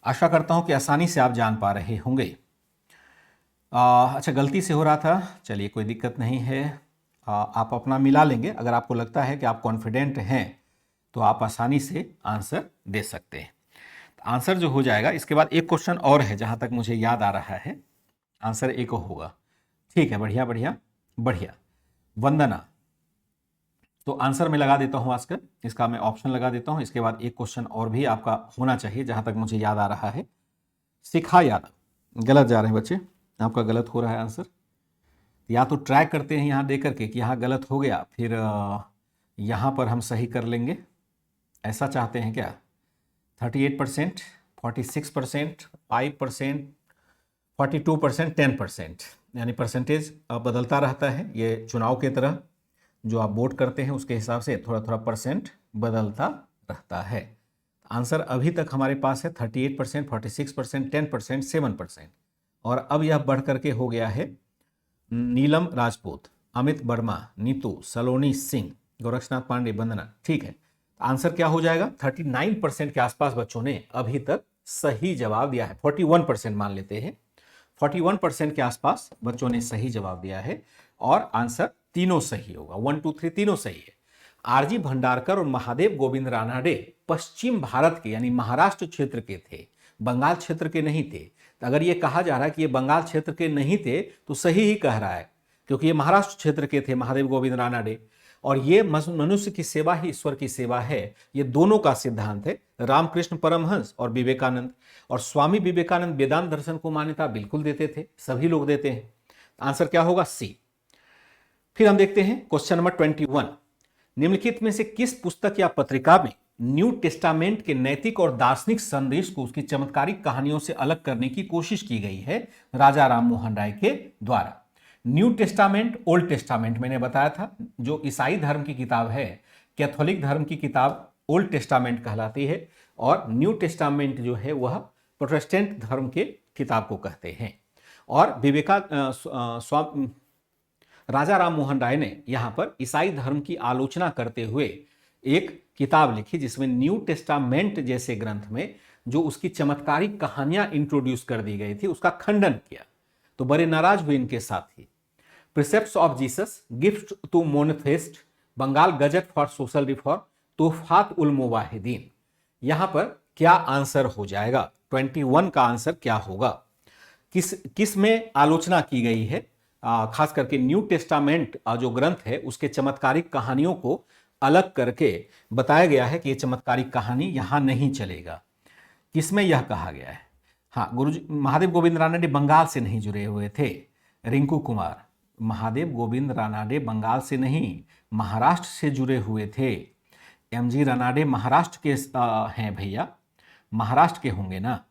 S1: आशा करता हूं कि आसानी से आप जान पा रहे होंगे। अच्छा, गलती से हो रहा था, चलिए कोई दिक्कत नहीं है, आप अपना मिला लेंगे। अगर आपको लगता है कि आप कॉन्फिडेंट हैं तो आप आसानी से आंसर दे सकते हैं। आंसर जो हो जाएगा, इसके बाद एक क्वेश्चन और है जहां तक मुझे याद आ रहा है, आंसर एक होगा। ठीक है, बढ़िया बढ़िया बढ़िया। वंदना, तो आंसर मैं लगा देता हूं आजकल, इसका मैं ऑप्शन लगा देता हूं। इसके बाद एक क्वेश्चन और भी आपका होना चाहिए जहां तक मुझे याद आ रहा है। शिखा यादव, गलत जा रहे हैं बच्चे, आपका गलत हो रहा है आंसर। या तो ट्राई करते हैं यहाँ दे करके कि यहाँ गलत हो गया, फिर यहाँ पर हम सही कर लेंगे, ऐसा चाहते हैं क्या? 38%, 46%, 5%, 42%, 10%, यानी परसेंटेज बदलता रहता है। ये चुनाव के तरह जो आप वोट करते हैं उसके हिसाब से थोड़ा थोड़ा परसेंट बदलता रहता है। आंसर अभी तक हमारे पास है 38%, 46%, 10%, 7%, और अब यह बढ़ करके हो गया है नीलम राजपूत, अमित वर्मा, नीतू, सलोनी सिंह, गोरक्षनाथ पांडे, वंदना। ठीक है, आंसर क्या हो जाएगा? 39% के आसपास बच्चों ने अभी तक सही जवाब दिया है। 41% मान लेते हैं, 41% के आसपास बच्चों ने सही जवाब दिया है और आंसर तीनों सही होगा। 1, 2, 3 तीनों सही है। आरजी भंडारकर और महादेव गोविंद रानाडे पश्चिम भारत के यानी महाराष्ट्र क्षेत्र के थे, बंगाल क्षेत्र के नहीं थे। तो अगर ये कहा जा रहा है कि ये बंगाल क्षेत्र के नहीं थे तो सही ही कह रहा है, क्योंकि ये महाराष्ट्र क्षेत्र के थे महादेव गोविंद रानाडे, और ये मनुष्य की सेवा ही ईश्वर की सेवा है, ये दोनों का सिद्धांत है रामकृष्ण परमहंस और विवेकानंद। और स्वामी विवेकानंद वेदांत दर्शन को मान्यता बिल्कुल देते थे, सभी लोग देते हैं। आंसर क्या होगा? सी। फिर हम देखते हैं क्वेश्चन नंबर 21। निम्नलिखित में से किस पुस्तक या पत्रिका में न्यू टेस्टामेंट के नैतिक और दार्शनिक संदेश को उसकी चमत्कारिक कहानियों से अलग करने की कोशिश की गई है राजा राम मोहन राय के द्वारा? न्यू टेस्टामेंट, ओल्ड टेस्टामेंट मैंने बताया था, जो ईसाई धर्म की किताब है, कैथोलिक धर्म की किताब ओल्ड टेस्टामेंट कहलाती है, और न्यू टेस्टामेंट जो है वह प्रोटेस्टेंट धर्म के किताब को कहते हैं। और राजा राम मोहन राय ने यहाँ पर ईसाई धर्म की आलोचना करते हुए एक किताब लिखी जिसमें न्यू टेस्टामेंट जैसे ग्रंथ में जो उसकी चमत्कारिक कहानियां इंट्रोड्यूस कर दी गई थी उसका खंडन किया। तो बड़े नाराज हुए इनके साथी। Precepts of Jesus, gift to monotheist, Bengal gazette for social reform, Tuhfat ul Muwahhidin. यहां पर क्या आंसर हो जाएगा? 21 का आंसर क्या होगा? किस में आलोचना की गई है? खास करके न्यू टेस्टामेंट जो ग्रंथ है उसके चमत्कारिक कहानियों को अलग करके बताया गया है कि ये चमत्कारिक कहानी यहां नहीं चलेगा। किसमें यह कहा गया है? हाँ, गुरुजी महादेव गोविंद रानाडे बंगाल से नहीं जुड़े हुए थे। रिंकू कुमार, महादेव गोविंद रानाडे बंगाल से नहीं महाराष्ट्र से जुड़े हुए थे। एमजी रानाडे महाराष्ट्र के हैं भैया, महाराष्ट्र के होंगे ना,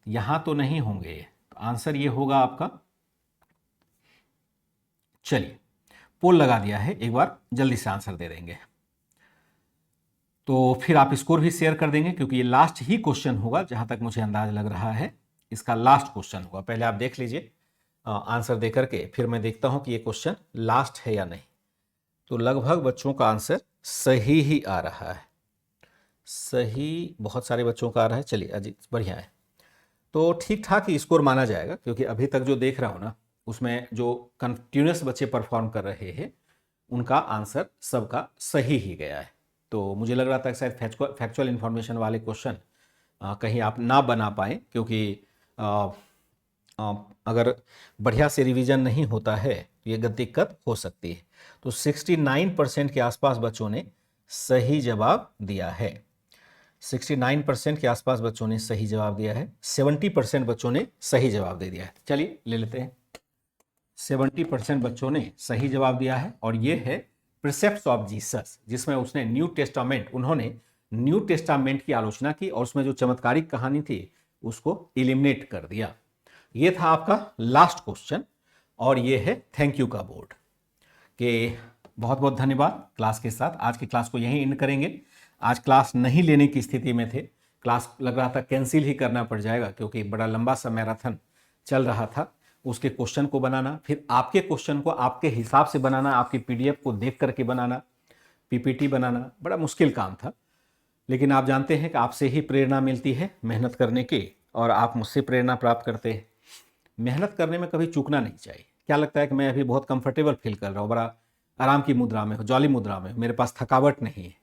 S1: यहां तो नहीं होंगे। तो आंसर ये होगा आपका। चलिए, पोल लगा दिया है, एक बार जल्दी से आंसर दे देंगे तो फिर आप स्कोर भी शेयर कर देंगे, क्योंकि ये लास्ट ही क्वेश्चन होगा जहां तक मुझे अंदाज लग रहा है, इसका लास्ट क्वेश्चन होगा। पहले आप देख लीजिए आंसर दे करके, फिर मैं देखता हूं कि ये क्वेश्चन लास्ट है या नहीं। तो लगभग बच्चों का आंसर सही ही आ रहा है। सही बहुत सारे बच्चों का आ रहा है, चलिए अजीत बढ़िया है। तो ठीक ठाक ही स्कोर माना जाएगा, क्योंकि अभी तक जो देख रहा हूँ ना उसमें जो कंटिन्यूस बच्चे परफॉर्म कर रहे हैं उनका आंसर सबका सही ही गया है। तो मुझे लग रहा था कि शायद फैक्चुअल इन्फॉर्मेशन वाले क्वेश्चन कहीं आप ना बना पाएँ, क्योंकि आ, अगर बढ़िया से रिवीजन नहीं होता है तो ये दिक्कत हो सकती है। तो 69% के आसपास बच्चों ने सही जवाब दिया है। 69% के आसपास बच्चों ने सही जवाब दिया है। 70% बच्चों ने सही जवाब दे दिया है। चलिए ले लेते हैं। 70% बच्चों ने सही जवाब दिया है और ये है प्रिसेप्ट्स ऑफ जीसस, जिसमें उसने उन्होंने न्यू टेस्टामेंट की आलोचना की और उसमें जो चमत्कारिक कहानी थी उसको इलिमिनेट कर दिया। ये था आपका लास्ट क्वेश्चन और ये है थैंक यू का बोर्ड के। बहुत बहुत धन्यवाद। क्लास के साथ आज की क्लास को यहीं एंड करेंगे। आज क्लास नहीं लेने की स्थिति में थे, क्लास लग रहा था कैंसिल ही करना पड़ जाएगा, क्योंकि बड़ा लंबा सा मैराथन चल रहा था। उसके क्वेश्चन को बनाना, फिर आपके क्वेश्चन को आपके हिसाब से बनाना, आपकी पीडीएफ को देख करके बनाना, पीपीटी बनाना बड़ा मुश्किल काम था। लेकिन आप जानते हैं कि आपसे ही प्रेरणा मिलती है मेहनत करने की, और आप मुझसे प्रेरणा प्राप्त करते हैं। मेहनत करने में कभी चूकना नहीं चाहिए। क्या लगता है कि मैं अभी बहुत कंफर्टेबल फील कर रहा हूँ, बड़ा आराम की मुद्रा में, जॉली मुद्रा में, मेरे पास थकावट नहीं है।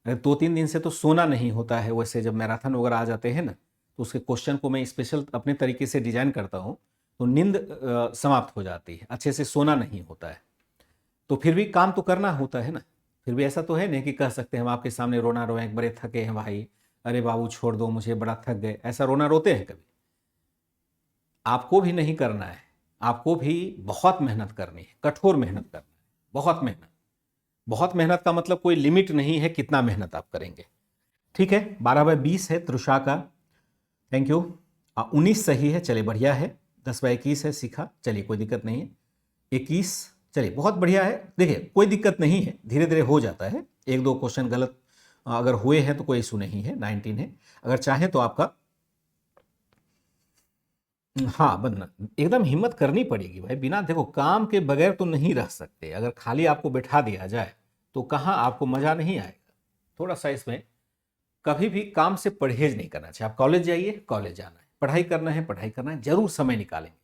S1: अरे 2-3 दिन से तो सोना नहीं होता है। वैसे जब मैराथन वगैरह आ जाते हैं ना तो उसके क्वेश्चन को मैं स्पेशल अपने तरीके से डिजाइन करता हूँ, तो नींद समाप्त हो जाती है, अच्छे से सोना नहीं होता है। तो फिर भी काम तो करना होता है ना। फिर भी ऐसा तो है नहीं कि कह सकते हैं हम आपके सामने रोना रोए, बड़े थके हैं भाई, अरे बाबू छोड़ दो मुझे, बड़ा थक गए, ऐसा रोना रोते हैं कभी? आपको भी नहीं करना है, आपको भी बहुत मेहनत करनी है, कठोर मेहनत करना है, बहुत मेहनत। बहुत मेहनत का मतलब कोई लिमिट नहीं है कितना मेहनत आप करेंगे। ठीक है, 12/20 है त्रुषा का। Thank you. 19 सही है, चलिए बढ़िया है। 10/21 है सीखा, चलिए कोई दिक्कत नहीं है। 21, चलिए बहुत बढ़िया है। देखिए कोई दिक्कत नहीं है, धीरे धीरे हो जाता है। 1-2 क्वेश्चन गलत अगर हुए हैं तो कोई इशू नहीं है। 19 है, अगर चाहें तो आपका हाँ बनना, एकदम हिम्मत करनी पड़ेगी भाई। बिना देखो काम के बगैर तो नहीं रह सकते। अगर खाली आपको बैठा दिया जाए तो कहाँ आपको मजा नहीं आएगा। थोड़ा सा इसमें कभी भी काम से परहेज नहीं करना चाहिए। आप कॉलेज जाइए, कॉलेज जाना है, पढ़ाई करना है, पढ़ाई करना है, जरूर समय निकालेंगे।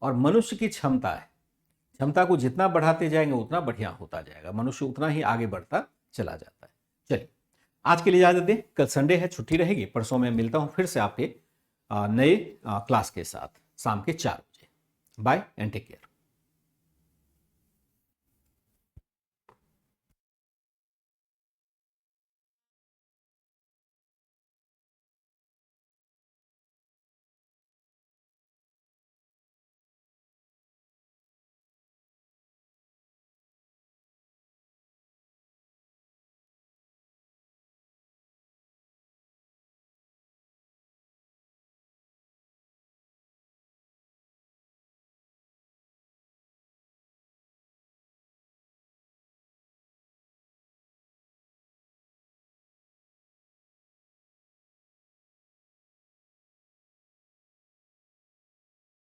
S1: और मनुष्य की क्षमता है, क्षमता को जितना बढ़ाते जाएंगे उतना बढ़िया होता जाएगा, मनुष्य उतना ही आगे बढ़ता चला जाता है। चलिए आज के लिए इजाजत दें। कल संडे है, छुट्टी रहेगी। परसों मैं मिलता हूँ फिर से आपके नए क्लास के साथ शाम के 4 बजे। Bye and take care.